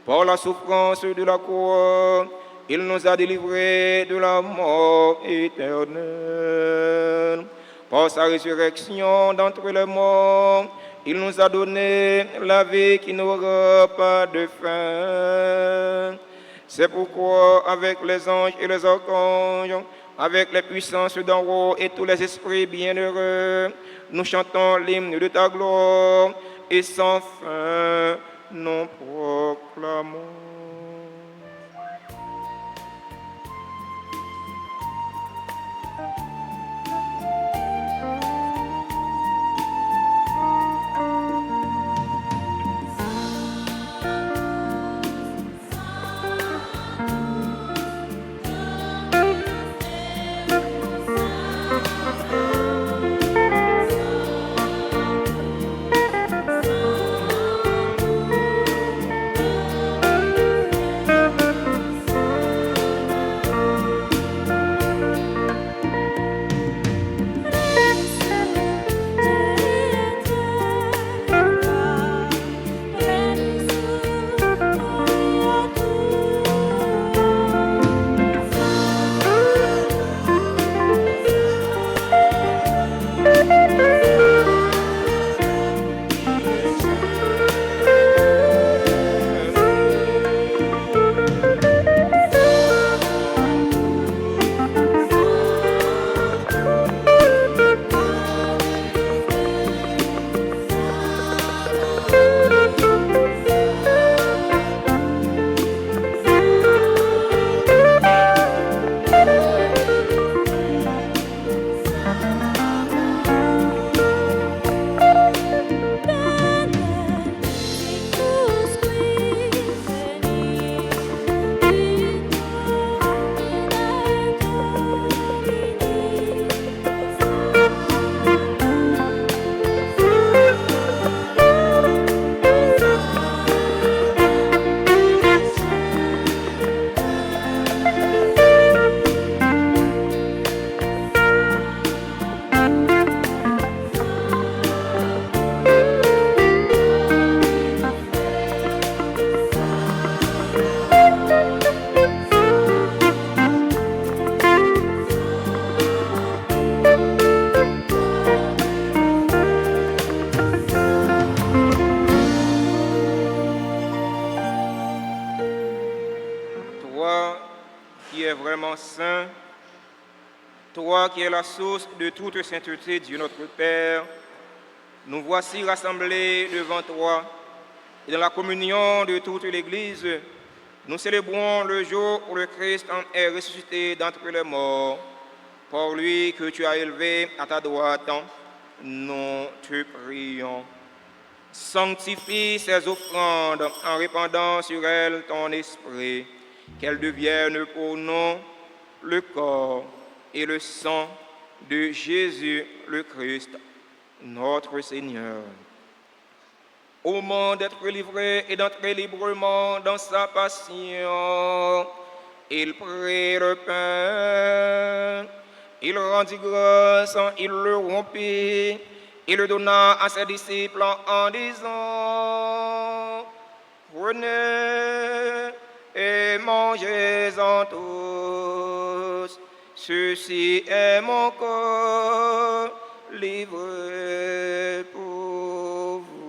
Par la souffrance de la croix, il nous a délivrés de la mort éternelle. Par sa résurrection d'entre les morts, il nous a donné la vie qui n'aura pas de fin. C'est pourquoi, avec les anges et les archanges, avec les puissances d'en haut et tous les esprits bienheureux, nous chantons l'hymne de ta gloire et sans fin nous proclamons. Saint, toi qui es la source de toute sainteté, Dieu notre Père, nous voici rassemblés devant toi et dans la communion de toute l'Église, nous célébrons le jour où le Christ est ressuscité d'entre les morts. Pour lui que tu as élevé à ta droite, nous te prions. Sanctifie ces offrandes en répandant sur elles ton esprit, qu'elles deviennent pour nous le corps et le sang de Jésus le Christ, notre Seigneur. Au moment d'être livré et d'entrer librement dans sa passion, il prit le pain, il rendit grâce, il le rompit, il le donna à ses disciples en disant: Prenez et mangez-en tous, ceci est mon corps livré pour vous.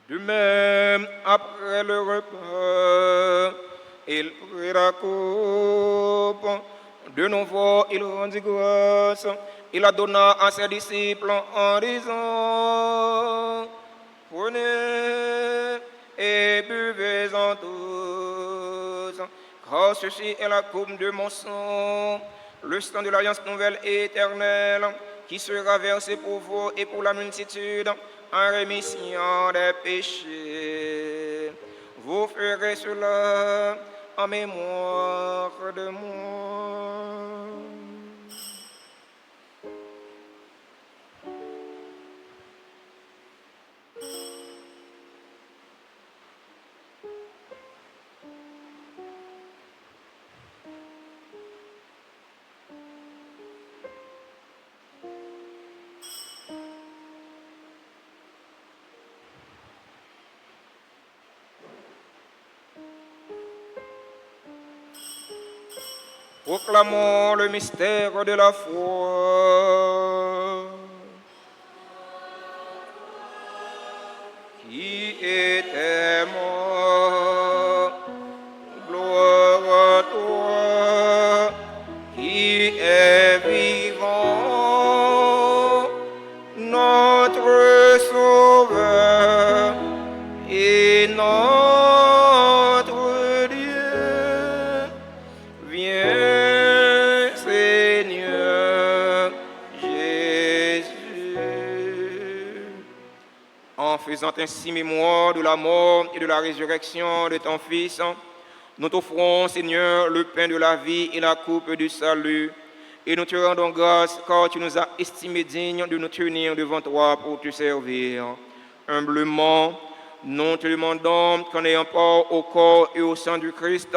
De même, après le repas, il prit la coupe. De nouveau, il rendit grâce. Il la donna à ses disciples en disant: Prenez et buvez-en tous, car ceci est la coupe de mon sang, le sang de l'alliance nouvelle et éternelle, qui sera versé pour vous et pour la multitude en rémission des péchés. Vous ferez cela en mémoire de moi. Proclamons le mystère de la foi. Qui était mort, gloire à toi. Qui est vivant, notre Sauveur et notre Dieu. Viens, Seigneur Jésus. En faisant ainsi mémoire de la mort et de la résurrection de ton Fils, nous t'offrons, Seigneur, le pain de la vie et la coupe du salut. Et nous te rendons grâce car tu nous as estimés dignes de nous tenir devant toi pour te servir. Humblement, nous te demandons qu'en ayant part au corps et au sang du Christ,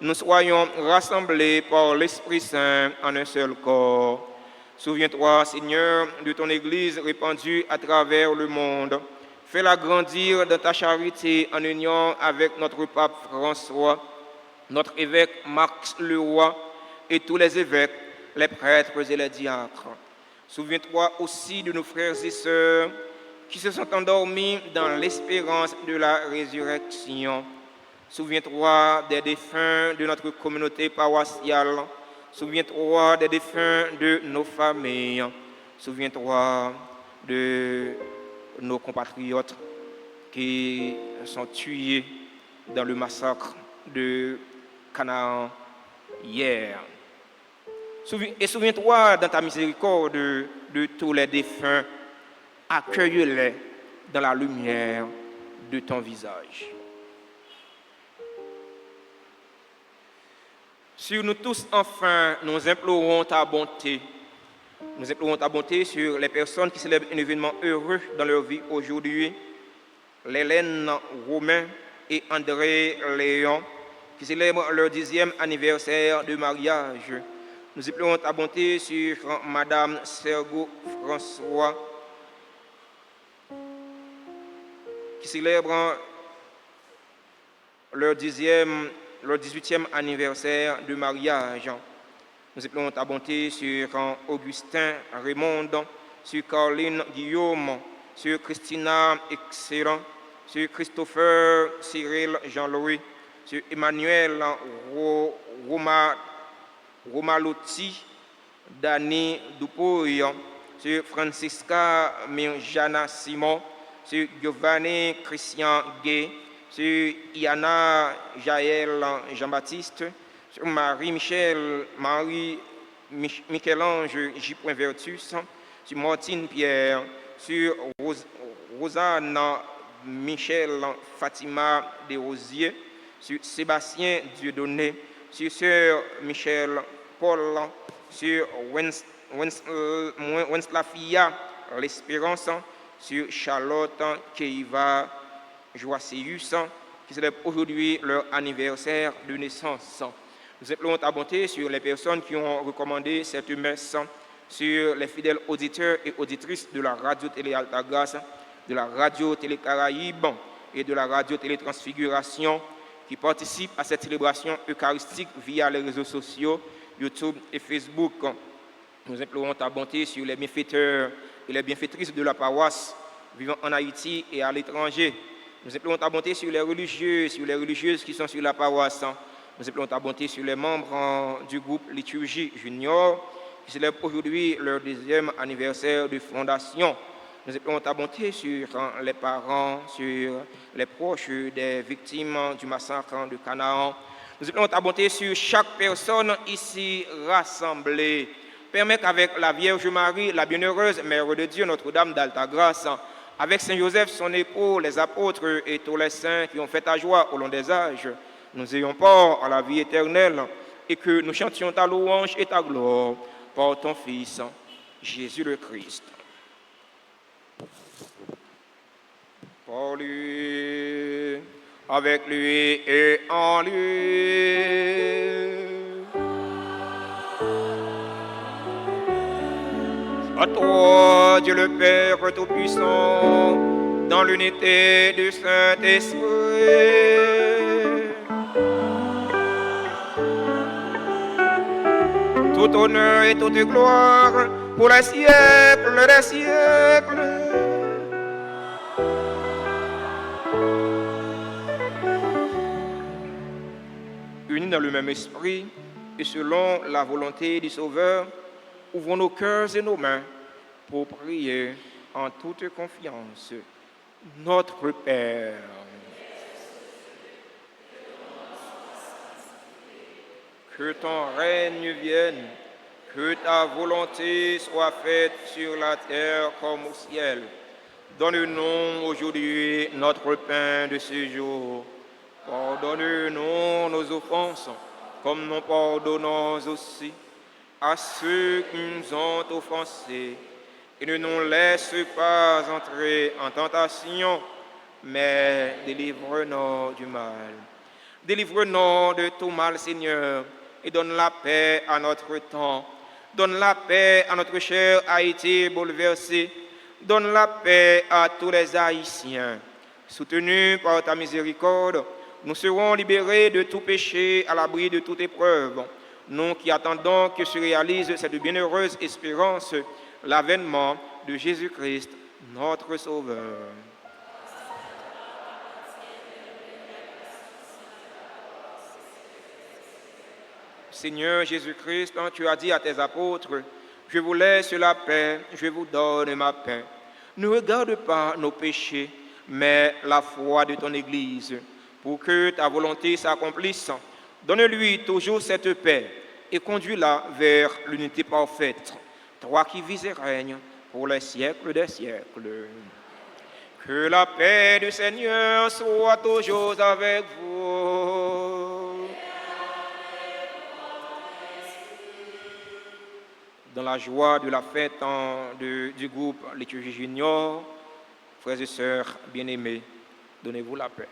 nous soyons rassemblés par l'Esprit Saint en un seul corps. Souviens-toi, Seigneur, de ton Église répandue à travers le monde. Fais-la grandir dans ta charité en union avec notre pape François, notre évêque Max Leroy et tous les évêques, les prêtres et les diacres. Souviens-toi aussi de nos frères et sœurs qui se sont endormis dans l'espérance de la résurrection. Souviens-toi des défunts de notre communauté paroissiale. Souviens-toi des défunts de nos familles. Souviens-toi de nos compatriotes qui sont tués dans le massacre de Canaan hier. Et souviens-toi dans ta miséricorde de tous les défunts. Accueille-les dans la lumière de ton visage. Sur nous tous, enfin, nous implorons ta bonté. Nous implorons ta bonté sur les personnes qui célèbrent un événement heureux dans leur vie aujourd'hui. L'Hélène Romain et André Léon, qui célèbrent leur 10e anniversaire de mariage. Nous implorons ta bonté sur Madame Sergo François, qui célèbrent leur 18e anniversaire de mariage. Nous implorons ta bonté sur Augustin Raymond, sur Caroline Guillaume, sur Christina Excellent, sur Christopher Cyril Jean-Louis, sur Emmanuel Romalotti, Dani Dupouille, sur Francisca Mirjana Simon, sur Giovanni Christian Gay, sur Yana Jaël Jean-Baptiste, sur Michel-Ange J. Vertus, sur Martine Pierre, sur Rosanne Michel Fatima Desrosiers, sur Sébastien Dieudonné, sur Sœur Michel Paul, sur Wenslafia L'Espérance, sur Charlotte Keiva Joaceus, qui célèbrent aujourd'hui leur anniversaire de naissance. Nous implorons ta bonté sur les personnes qui ont recommandé cette messe, sur les fidèles auditeurs et auditrices de la radio-télé Altagrace, de la radio-télé Caraïbes et de la radio-télé Transfiguration, qui participent à cette célébration eucharistique via les réseaux sociaux, YouTube et Facebook. Nous implorons ta bonté sur les bienfaiteurs et les bienfaitrices de la paroisse vivant en Haïti et à l'étranger. Nous implorons ta bonté sur les religieuses qui sont sur la paroisse. Nous implorons ta bonté sur les membres du groupe Liturgie Junior qui célèbrent aujourd'hui leur 2e anniversaire de fondation. Nous implorons ta bonté sur les parents, sur les proches des victimes du massacre de Canaan. Nous implorons ta bonté sur chaque personne ici rassemblée. Permets qu'avec la Vierge Marie, la bienheureuse Mère de Dieu, Notre-Dame d'Altagrace, avec Saint Joseph, son époux, les apôtres et tous les saints qui ont fait ta joie au long des âges, nous ayons part à la vie éternelle et que nous chantions ta louange et ta gloire par ton Fils, Jésus le Christ. Pour lui, avec lui et en lui. À toi, Dieu le Père Tout-Puissant, dans l'unité du Saint-Esprit, tout honneur et toute gloire pour les siècles des siècles. Unis dans le même esprit et selon la volonté du Sauveur, ouvrons nos cœurs et nos mains pour prier en toute confiance. Notre Père, que ton règne vienne, que ta volonté soit faite sur la terre comme au ciel. Donne-nous aujourd'hui notre pain de ce jour. Pardonne-nous nos offenses, comme nous pardonnons aussi à ceux qui nous ont offensés, et ne nous laisse pas entrer en tentation, mais délivre-nous du mal. Délivre-nous de tout mal, Seigneur, et donne la paix à notre temps. Donne la paix à notre cher Haïti bouleversé. Donne la paix à tous les Haïtiens. Soutenus par ta miséricorde, nous serons libérés de tout péché, à l'abri de toute épreuve. Nous qui attendons que se réalise cette bienheureuse espérance, l'avènement de Jésus-Christ, notre Sauveur. Seigneur Jésus-Christ, tu as dit à tes apôtres, je vous laisse la paix, je vous donne ma paix. Ne regarde pas nos péchés, mais la foi de ton Église, pour que ta volonté s'accomplisse. Donne-lui toujours cette paix et conduis-la vers l'unité parfaite, toi qui vis et règnes pour les siècles des siècles. Que la paix du Seigneur soit toujours avec vous. Dans la joie de la fête du groupe Liturgie Junior, frères et sœurs bien-aimés, donnez-vous la paix.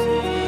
Tu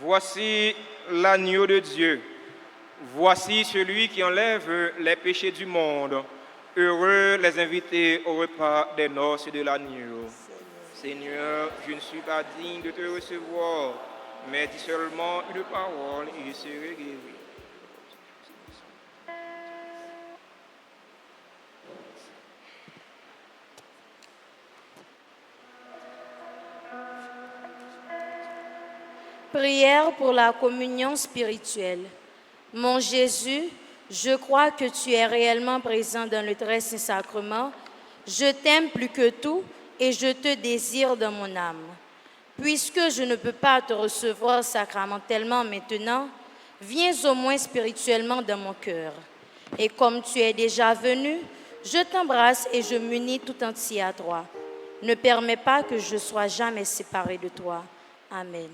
Voici l'agneau de Dieu. Voici celui qui enlève les péchés du monde. Heureux les invités au repas des noces de l'agneau. Seigneur, je ne suis pas digne de te recevoir, mais dis seulement une parole et je serai guéri. Prière pour la communion spirituelle. Mon Jésus, je crois que tu es réellement présent dans le très saint sacrement. Je t'aime plus que tout et je te désire dans mon âme. Puisque je ne peux pas te recevoir sacramentellement maintenant, viens au moins spirituellement dans mon cœur. Et comme tu es déjà venu, je t'embrasse et je m'unis tout entier à toi. Ne permets pas que je sois jamais séparé de toi. Amen.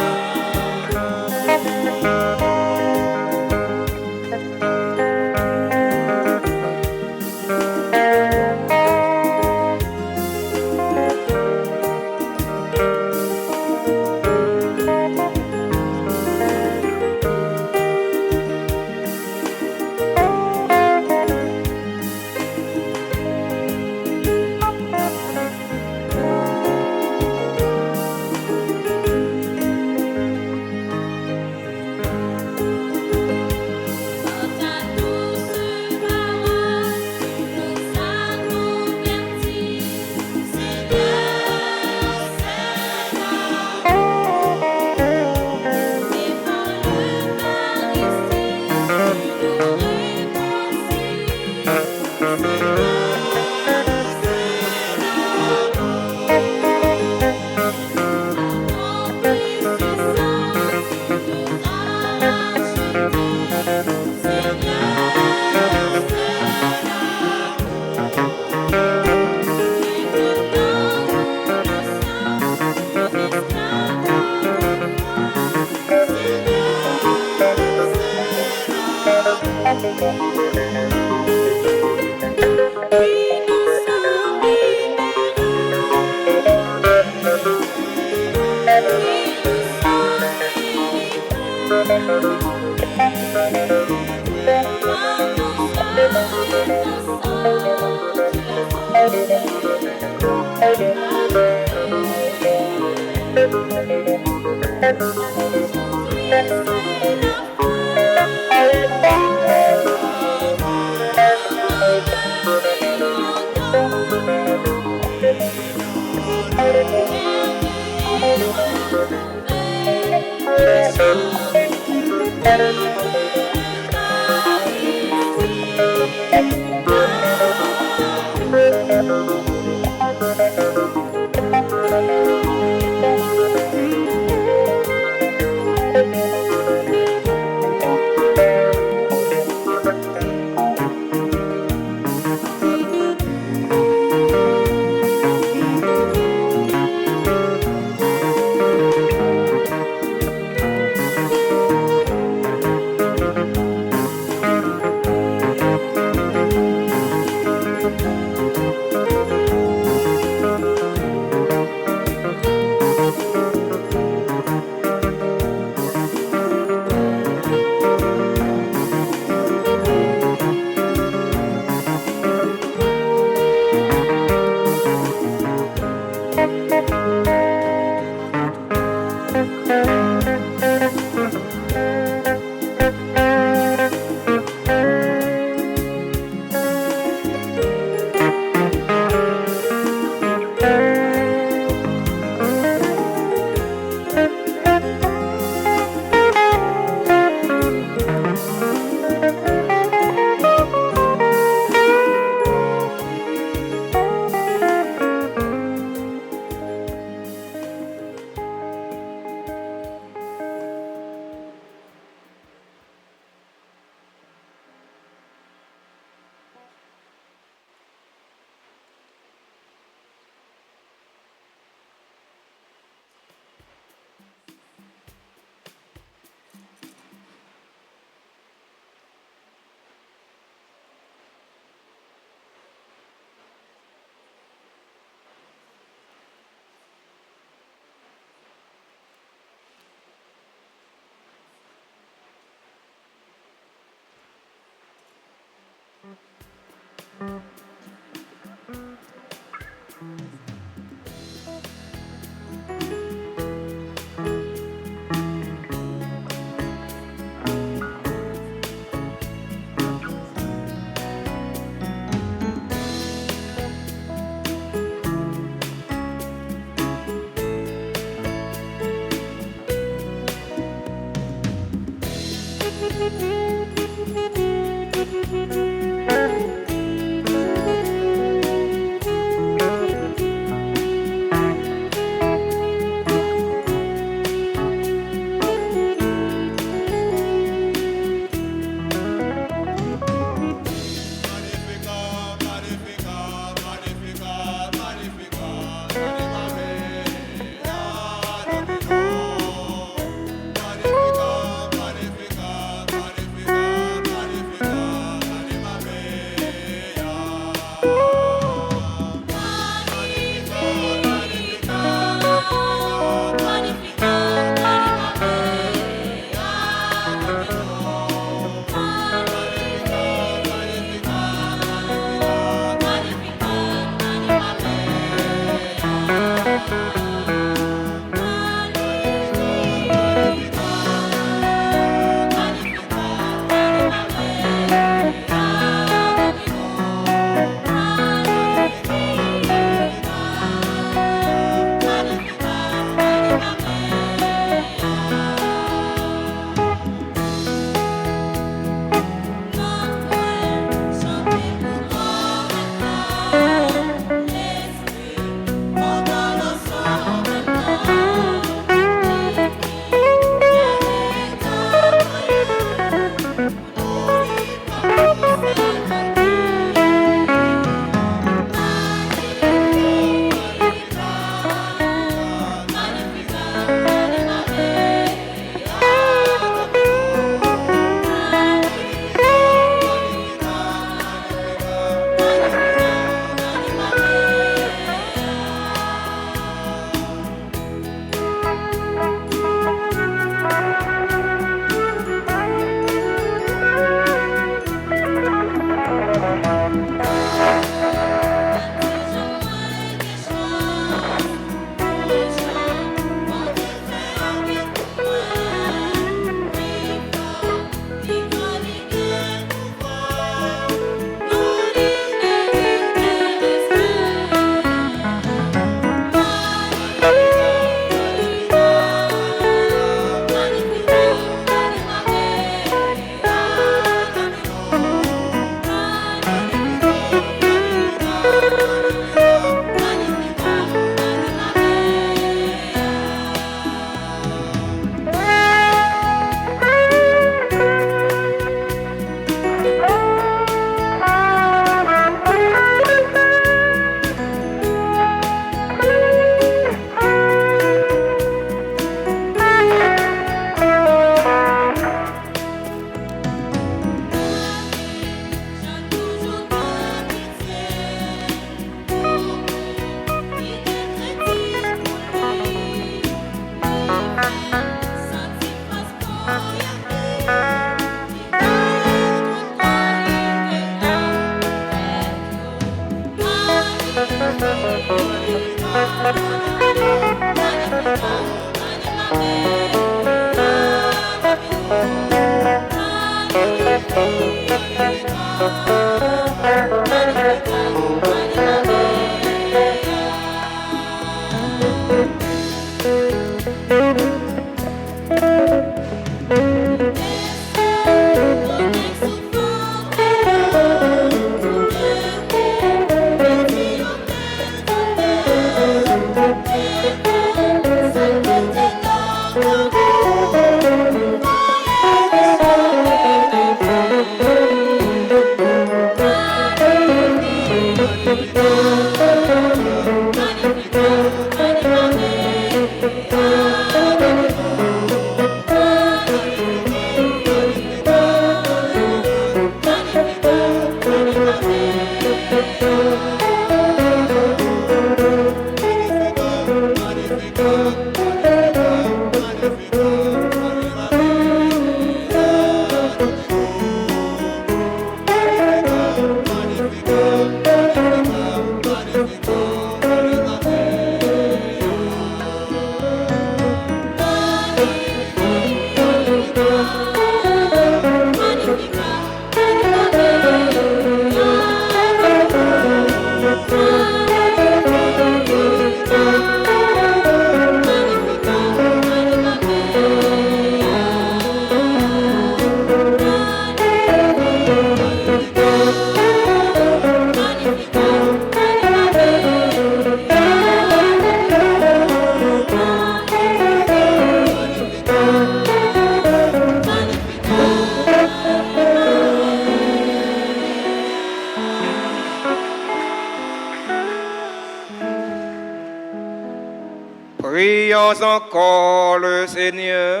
Prions encore le Seigneur.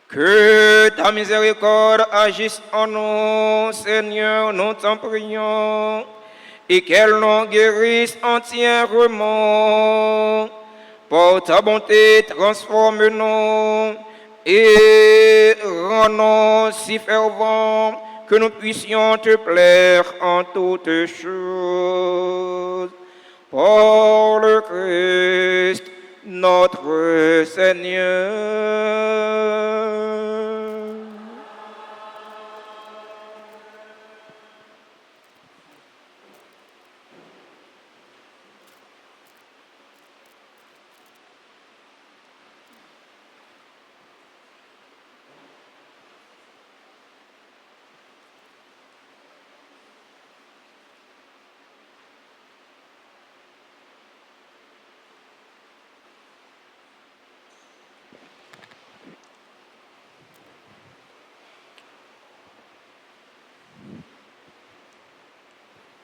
Que ta miséricorde agisse en nous, Seigneur, nous t'en prions, et qu'elle nous guérisse entièrement. Par ta bonté, transforme-nous et rends-nous si fervents que nous puissions te plaire en toutes choses. Par le Christ, notre Seigneur.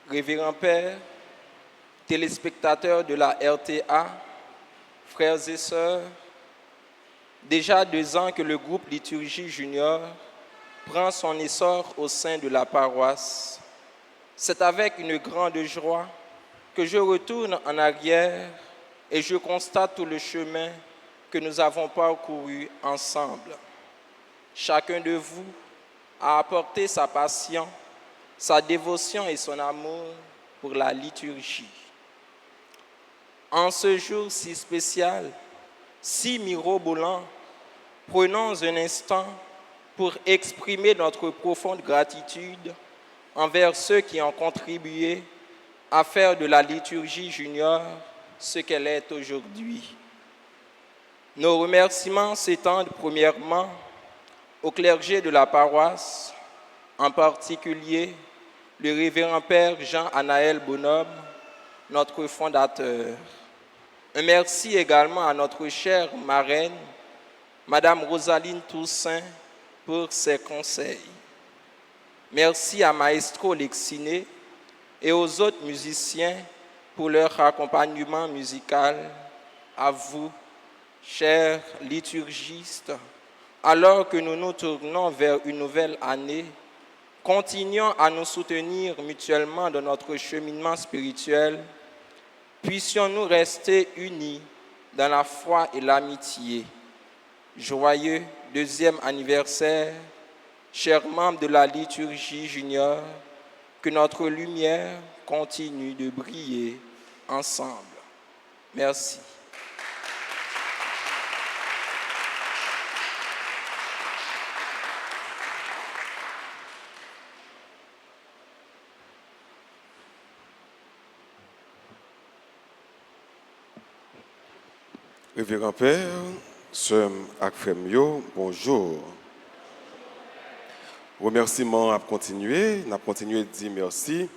Révérend Père, téléspectateurs de la RTA, frères et sœurs, déjà 2 ans que le groupe Liturgie Junior prend son essor au sein de la paroisse. C'est avec une grande joie que je retourne en arrière et je constate tout le chemin que nous avons parcouru ensemble. Chacun de vous a apporté sa passion, sa dévotion et son amour pour la liturgie. En ce jour si spécial, si mirobolant, prenons un instant pour exprimer notre profonde gratitude envers ceux qui ont contribué à faire de la liturgie junior ce qu'elle est aujourd'hui. Nos remerciements s'étendent premièrement au clergé de la paroisse, en particulier le révérend Père Jean-Anaël Bonhomme, notre fondateur. Un merci également à notre chère marraine, Madame Rosaline Toussaint, pour ses conseils. Merci à Maestro Lexiné et aux autres musiciens pour leur accompagnement musical. À vous, chers liturgistes, alors que nous nous tournons vers une nouvelle année, continuons à nous soutenir mutuellement dans notre cheminement spirituel. Puissions-nous rester unis dans la foi et l'amitié. Joyeux 2e anniversaire, chers membres de la liturgie junior, que notre lumière continue de briller ensemble. Merci. Révérend Père, sœurs et frères, bonjour. Remerciement à continuer, à continuer de dire merci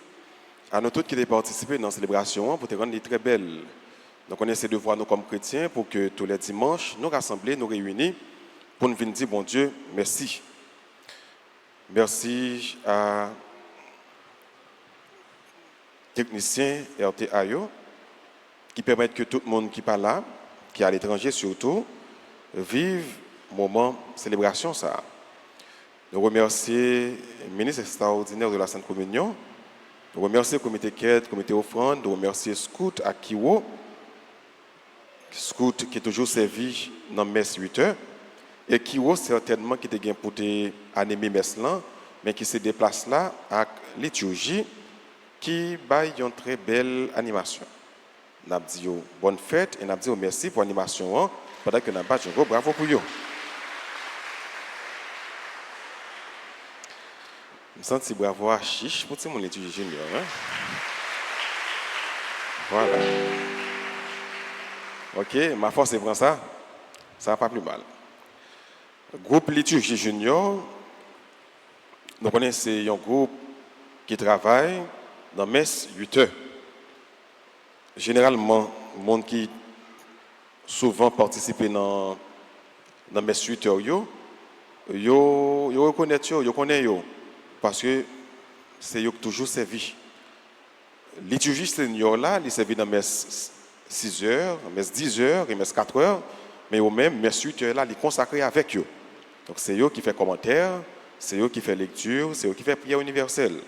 à nous tous qui ont participé dans la célébration pour te rendre très belle. Donc on essaie de voir nous comme chrétiens pour que tous les dimanches, nous rassembler, nous réunir pour nous venir dire bon Dieu, merci. Merci à techniciens RTA qui permettent que tout le monde qui parle là, qui est à l'étranger surtout, vive le moment de célébration. Ça. Nous remercions le ministre extraordinaire de la Sainte Communion, nous remercions le comité quête, le comité offrande, nous remercions Scout à Kiwo, Scout qui est toujours servi dans la messe 8h, et Kiwo certainement qui était pour animer messe là, mais qui se déplace là avec liturgie qui baille une très belle animation. Nous avons dit bonne fête et nous avons dit merci pour l'animation pendant que nous avons dit bravo pour vous. Je me sens bravo à chiche pour tout le monde étudiant junior. Voilà. Ok, ma force est prendre ça. Ça va pas plus mal. Groupe liturgie junior, nous connaissons un groupe qui travaille dans messe 8h. Généralement, les gens qui souvent participent dans messe 8h, ils reconnaissent, ils connaissent, parce que c'est eux qui toujours servi. Liturgie senior là, ils servent dans messe 6h, messe 10h et messe 4h, mais eux-mêmes, messe 8h là, ils consacrent avec eux. Donc c'est eux qui font commentaires, c'est eux qui font lecture, c'est eux qui font prière universelle.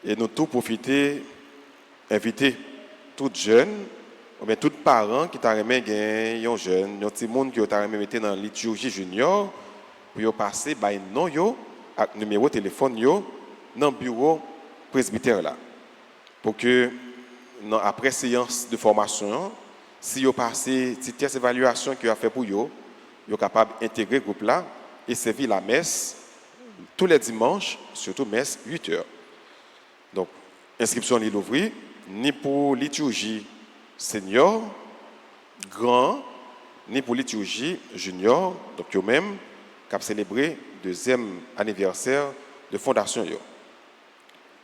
Et nous tous profiter, inviter tous jeunes, ou bien tous parents qui t'a remis un jeune, un petit monde qui t'a remis mettre dans la liturgie junior, pour passer par nom yo, avec numéro de téléphone yo, dans le bureau presbytère là. Pour que, après séance de formation, si vous passez cette test d'évaluation que vous avez fait pour vous, vous êtes capable d'intégrer le groupe là et servir la messe tous les dimanches, surtout messe 8h. Donc, inscription est ouverte, ni pour liturgie senior, grand, ni pour liturgie junior, donc vous-même, qui a célébré le 2e anniversaire de fondation.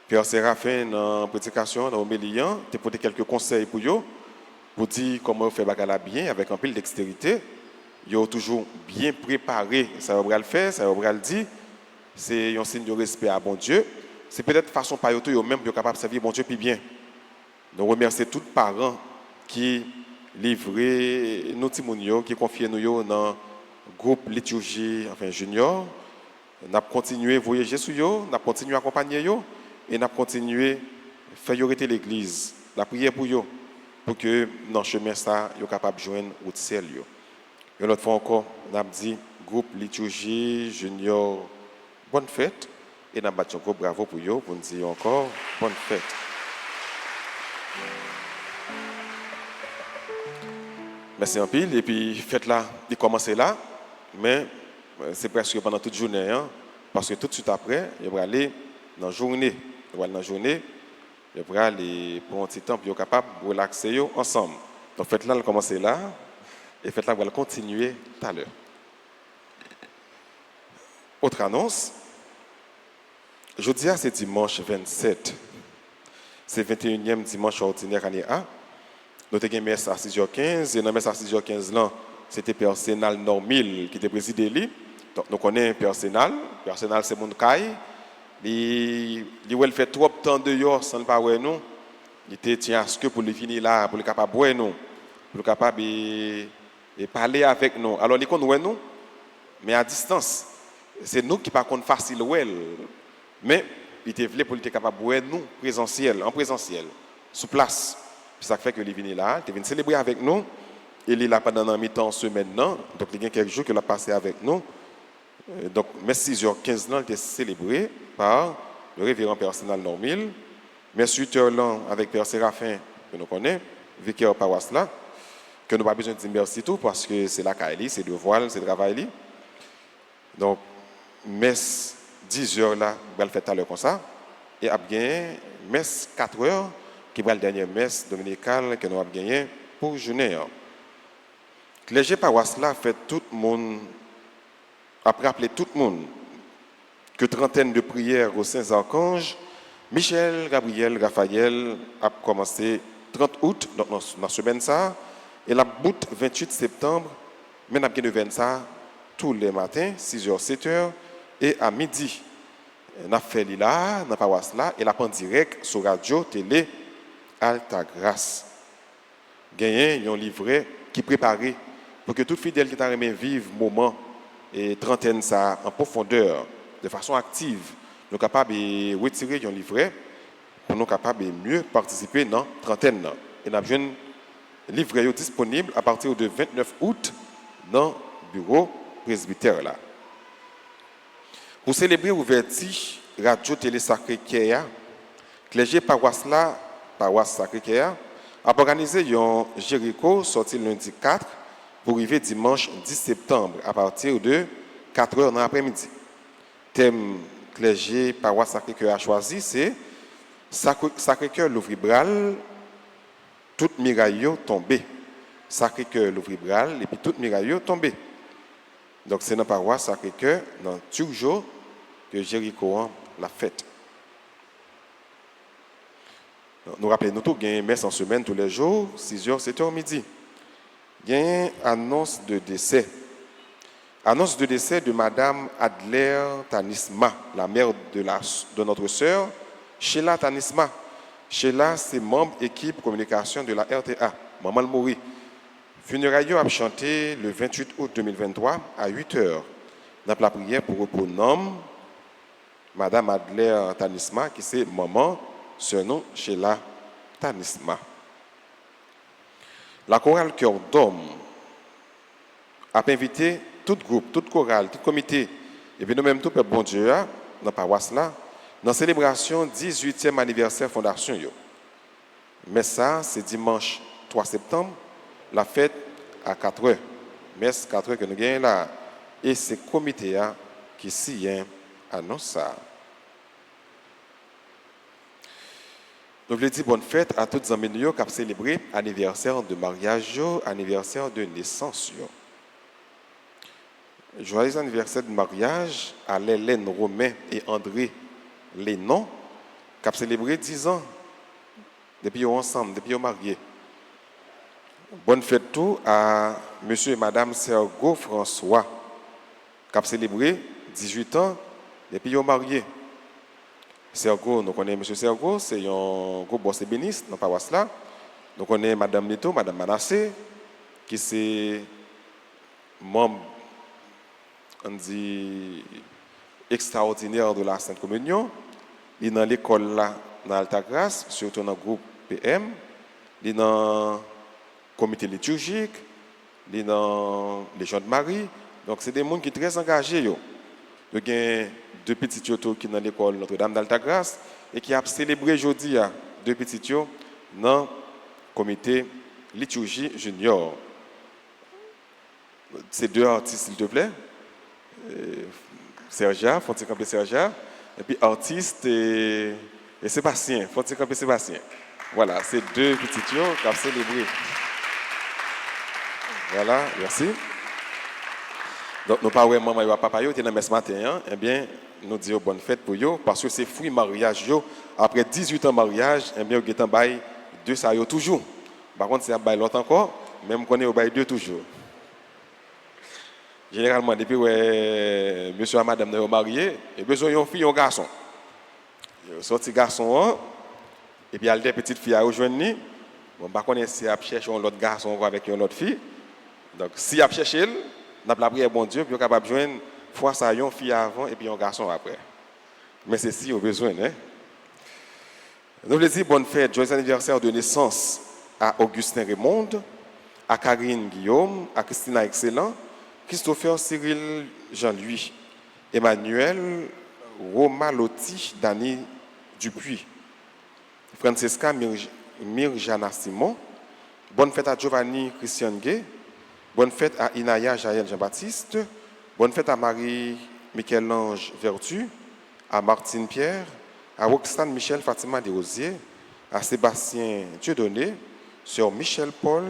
Père Séraphin, dans la prédication, dans l'homélian, tu as posé quelques conseils pour vous, pour dire comment faire bagala bien, avec un peu de dextérité. Ils ont toujours bien préparé, ça va le faire, ça va le dire. C'est un signe de respect à bon Dieu. C'est peut-être façon par eux même pour capable de servir bon Dieu plus bien. Nous remercions tous les parents qui livrent nos témoignages, qui confient nous dans le groupe liturgie junior. Nous avons continué à voyager sur eux, nous avons continué à accompagner eux et nous avons continué à faire arrêter l'église, la prière pour eux, pour que dans le chemin, ça, ils soient capables de joindre au ciel. Et l'autre fois encore, nous avons dit groupe liturgie junior, bonne fête. Et nous avons battu encore bravo pour eux, pour nous dire encore bonne fête. Merci en pile. Et puis, fête là, il commence là, mais c'est presque pendant toute journée, parce que tout de suite après, il va aller dans la journée. Il va aller dans la journée, il va aller pour un petit temps, pour être capable de relaxer ensemble. Donc, fête là, elle commence là, et fête là, elle va continuer tout à l'heure. Autre annonce. Jeudi, c'est dimanche 27. C'est le 21e dimanche ordinaire année A. Nous avons une messe à 6h15. Et dans la messe à 6h15, c'était Père Sénal Normil qui était présidé. Donc nous connaissons Père Sénal. Père Sénal, c'est mon caille. Il fait trop de temps dehors sans ne pas voir nous. Il était tiens à ce que pour le finir là, pour le capable de voir nous, pour le capable de parler avec nous. Alors, il connaît nous, mais à distance. C'est nous qui par contre facile mais il était voulu pour être capable de voir nous en présentiel, sur place. C'est ça qui fait que il est venu là, il est venu célébrer avec nous. Il est là pendant un mi-temps semaine maintenant, donc il y a quelques jours qu'il a passé avec nous. Donc, mais 6h15 il était célébré par le révérend Père Sénal Normil. Mais 8h avec Père Séraphin, que nous connaissons, vicaire paroisse là, que nous n'avons pas besoin de dire merci tout parce que c'est la caille, c'est le voile, c'est le travail. Donc, messe 10h là, on va le faire tout à l'heure comme ça. Et après, messe 4h, qui va la dernière messe dominicale que nous avons gagnée pour journée. Clergé paroisse là fait tout le monde, après appeler tout le monde, que trentaine de prières aux saints archanges, Michel, Gabriel, Raphaël a commencé 30 août, donc dans la semaine ça, et la bout 28 septembre, mais on a bien de ça tous les matins, 6h, 7h, et à midi. On a fait là, dans la paroisse là, et la en direct sur radio, télé, Altagrace. Gagné un livret qui préparé pour que tout fidèle qui t'a aimé vivre moment et trentaine ça en profondeur, de façon active, nous capables de retirer un livret pour nous capables de mieux participer dans trentaine. Et nous avons un livret disponible à partir du 29 août dans le bureau presbytère là. Pour célébrer l'ouverture Radio Télé Sacré-Cœur, clergé paroisse là, paroisse Sacré-Cœur, a organisé un Jéricho sorti lundi 4 pour arriver dimanche 10 septembre à partir de 4h dans l'après-midi. Thème clergé paroisse Sacré-Cœur a choisi, c'est Sacré-Cœur l'ouvribral, toute miraille tombée. Sacré-Cœur l'ouvribral et puis toute miraille tombée. Donc c'est dans la paroisse Sacré-Cœur, dans toujours que Jéricho l'a fête. Nous rappelons tout, il y a une messe en semaine tous les jours, 6h, 7h midi. Il y a une annonce de décès. Annonce de décès de Madame Adler Tanisma, la mère de notre sœur, Sheila Tanisma. Sheila, c'est membre équipe communication de la RTA. Maman le mourit. Funérailles a chanté le 28 août 2023 à 8h. Dans la prière pour repos nom, Madame Adler Tanisma, qui c'est maman, surnom Sheila Tanisma. La chorale Cœur d'Homme a invité tout groupe, toute chorale, tout comité, et puis nous-mêmes tout peuple bon Dieu, dans la paroisse là, dans la célébration 18e anniversaire Fondation. Mais ça, c'est dimanche 3 septembre, la fête à 4h. Messe 4h que nous gagnons là. Et c'est le comité qui s'y annonce ça. Donc, je dis bonne fête à toutes les amis qui ont célébré l'anniversaire de mariage, anniversaire de naissance. Joyeux anniversaire de mariage à Hélène Romain et André Lénon, qui ont célébré 10 ans depuis qu'ils sont ensemble, depuis qu'ils sont mariés. Bonne fête tout à monsieur et madame Sergo François, qui ont célébré 18 ans depuis qu'ils sont mariés. Sergo, nous connaissons M. Sergo, c'est un gros boss ébéniste dans la paroisse là. Nous connaissons Mme Neto, Mme Manassé, qui est membre on dit, extraordinaire de la Sainte Communion. Il est dans l'école là, dans Altagrace, surtout dans le groupe PM. Il est dans le comité liturgique, il est dans les Légion de Marie. Donc, c'est des gens qui sont très engagés. Il y a deux petits qui sont dans l'école Notre-Dame d'Altagrace et qui a célébré aujourd'hui deux petits dans le comité liturgie junior. Ces deux artistes, s'il te plaît. Sergia, Fonti Campé Sergia, et puis artiste et Sébastien, Fonti Campé Sébastien. Voilà, c'est deux petits qui ont célébré. Voilà, merci. Donc, nos parents, maman et papa, ils étaient dans ce matin, eh bien, nous disons bonne fête pour eux, parce que c'est fruit mariage, après 18 ans de mariage, eh bien, ils ont bail deux ça toujours. Par contre, c'est un bail l'autre encore, même qu'on est au bail deux toujours. Généralement, depuis que monsieur et madame sont mariés, ils ont besoin d'une fille et un garçon. Ils ont sorti garçon, et puis il y a des petites filles à rejoindre. Bon, par contre, si ils cherchent un autre garçon avec une autre fille, donc si ils cherchent, on a la prière, bon Dieu, puis on est capable de joindre fois ça, une fille avant et puis un garçon après. Mais c'est si on a besoin. Hein? Nous voulons dire bonne fête, joyeux anniversaire de naissance à Augustin Raymond, à Karine Guillaume, à Christina Excellent, Christopher Cyril Jean-Louis, Emmanuel Romalotti, Dani Dupuis, Francesca Mirjana Simon, bonne fête à Giovanni Christian Gay, bonne fête à Inaya Jaël Jean-Baptiste, bonne fête à Marie Michel-Ange Vertu, à Martine Pierre, à Roxane Michel Fatima Desrosiers, à Sébastien Dieudonné, Sœur Michel Paul,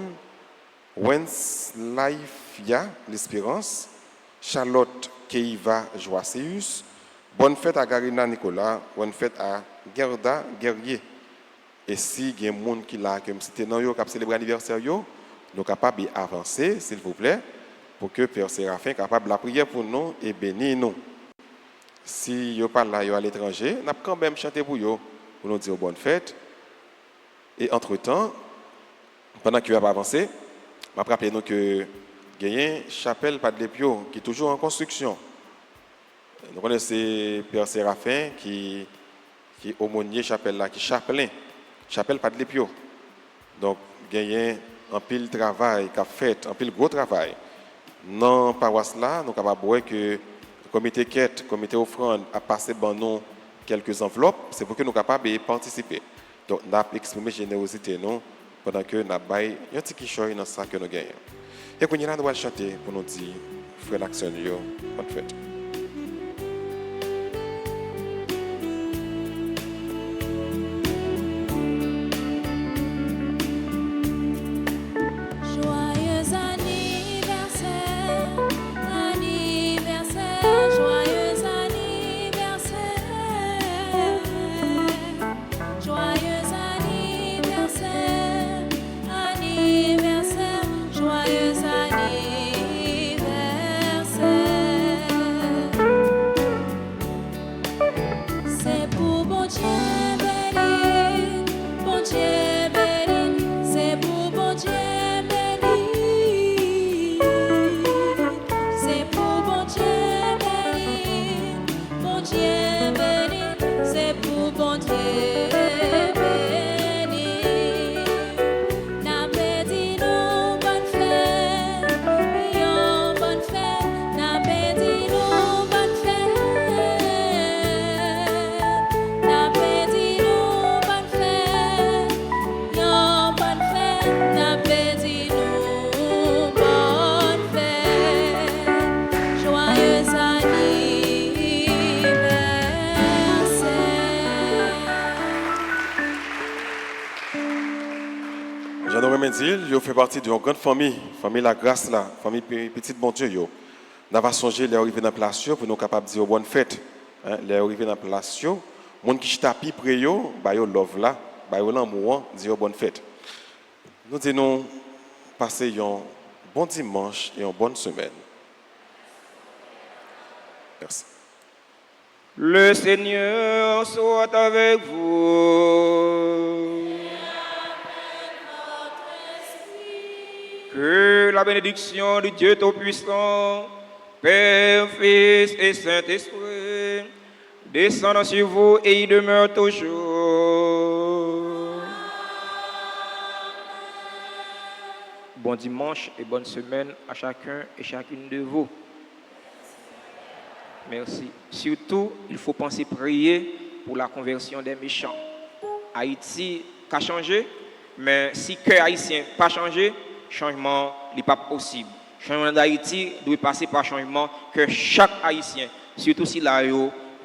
Wenslaifia l'Espérance, Charlotte Keiva Joaceus, bonne fête à Garina Nicolas, bonne fête à Gerda Guerrier. Et si il y a des gens qui là, comme c'était dans yo qui célébrer l'anniversaire yo, nous capables d'avancer, s'il vous plaît, pour que Père Séraphin soit capable de la prière pour nous et bénir nous. Si yo pas là, yo à l'étranger, n'a quand même chanter pour yo, pour nous dire bonne fête. Et entre-temps, pendant que vous avez avancé, je vais rappeler nous que il y a une chapelle Padre Lepio qui est toujours en construction. Nous connaissons Père Séraphin qui est aumônier chapelle là, qui est chapelain. Chapelle Padre Lepio. Donc, il y a un pile travail qui a fait, un pile gros travail. Dans la paroisse là, nous sommes capables de voir que le comité quête, le comité offrande a passé dans nous quelques enveloppes. C'est pour que nous sommes capables de participer. Donc, nous avons exprimé générosité nous pendant que nous avons un petit quichoy dans ça que nous gagnons. Et quand nous allons chanter pour nous dire, frère l'action, bonne fête. Joyeux anniversaire, anniversaire, joyeux anniversaire, joyeux anniversaire, anniversaire, joyeux anniversaire. C'est pour bon Dieu béni, bon Dieu béni, c'est pour bon Dieu. C'est pour bon Dieu béni, bon Dieu béni, c'est pour bon Dieu béni. N'a béni nous bonne fête, yon bonne fête, n'a béni nous bonne fête, n'a béni nous bonne fête, yon bonne fête, n'a béni nous bonne fête. Joyeux anniversaire. Jean Remédil, il fait partie d'une grande famille, famille La Grâce, là, famille Petite Bon Dieu. Nous avons songé les arriver dans la place pour nous capables de dire bonne fête. Les arriver dans la place, les gens qui tapent près yo, bah yo love là, bah yo l'amour, dire bonne fête. Nous disons passer un bon dimanche et une bonne semaine. Merci. Le Seigneur soit avec vous. Que la bénédiction du Dieu Tout-Puissant, Père, Fils et Saint-Esprit, descende sur vous et y demeure toujours. Bon dimanche et bonne semaine à chacun et chacune de vous. Merci. Surtout, il faut penser prier pour la conversion des méchants. Haïti a changé, mais si le cœur haïtien n'a pas changé, changement n'est pas possible. Le changement d'Haïti doit passer par changement que chaque haïtien, surtout si là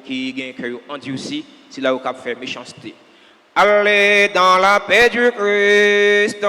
qui a un cœur endurci, si là qui a fait méchanceté. Allez dans la paix du Christ.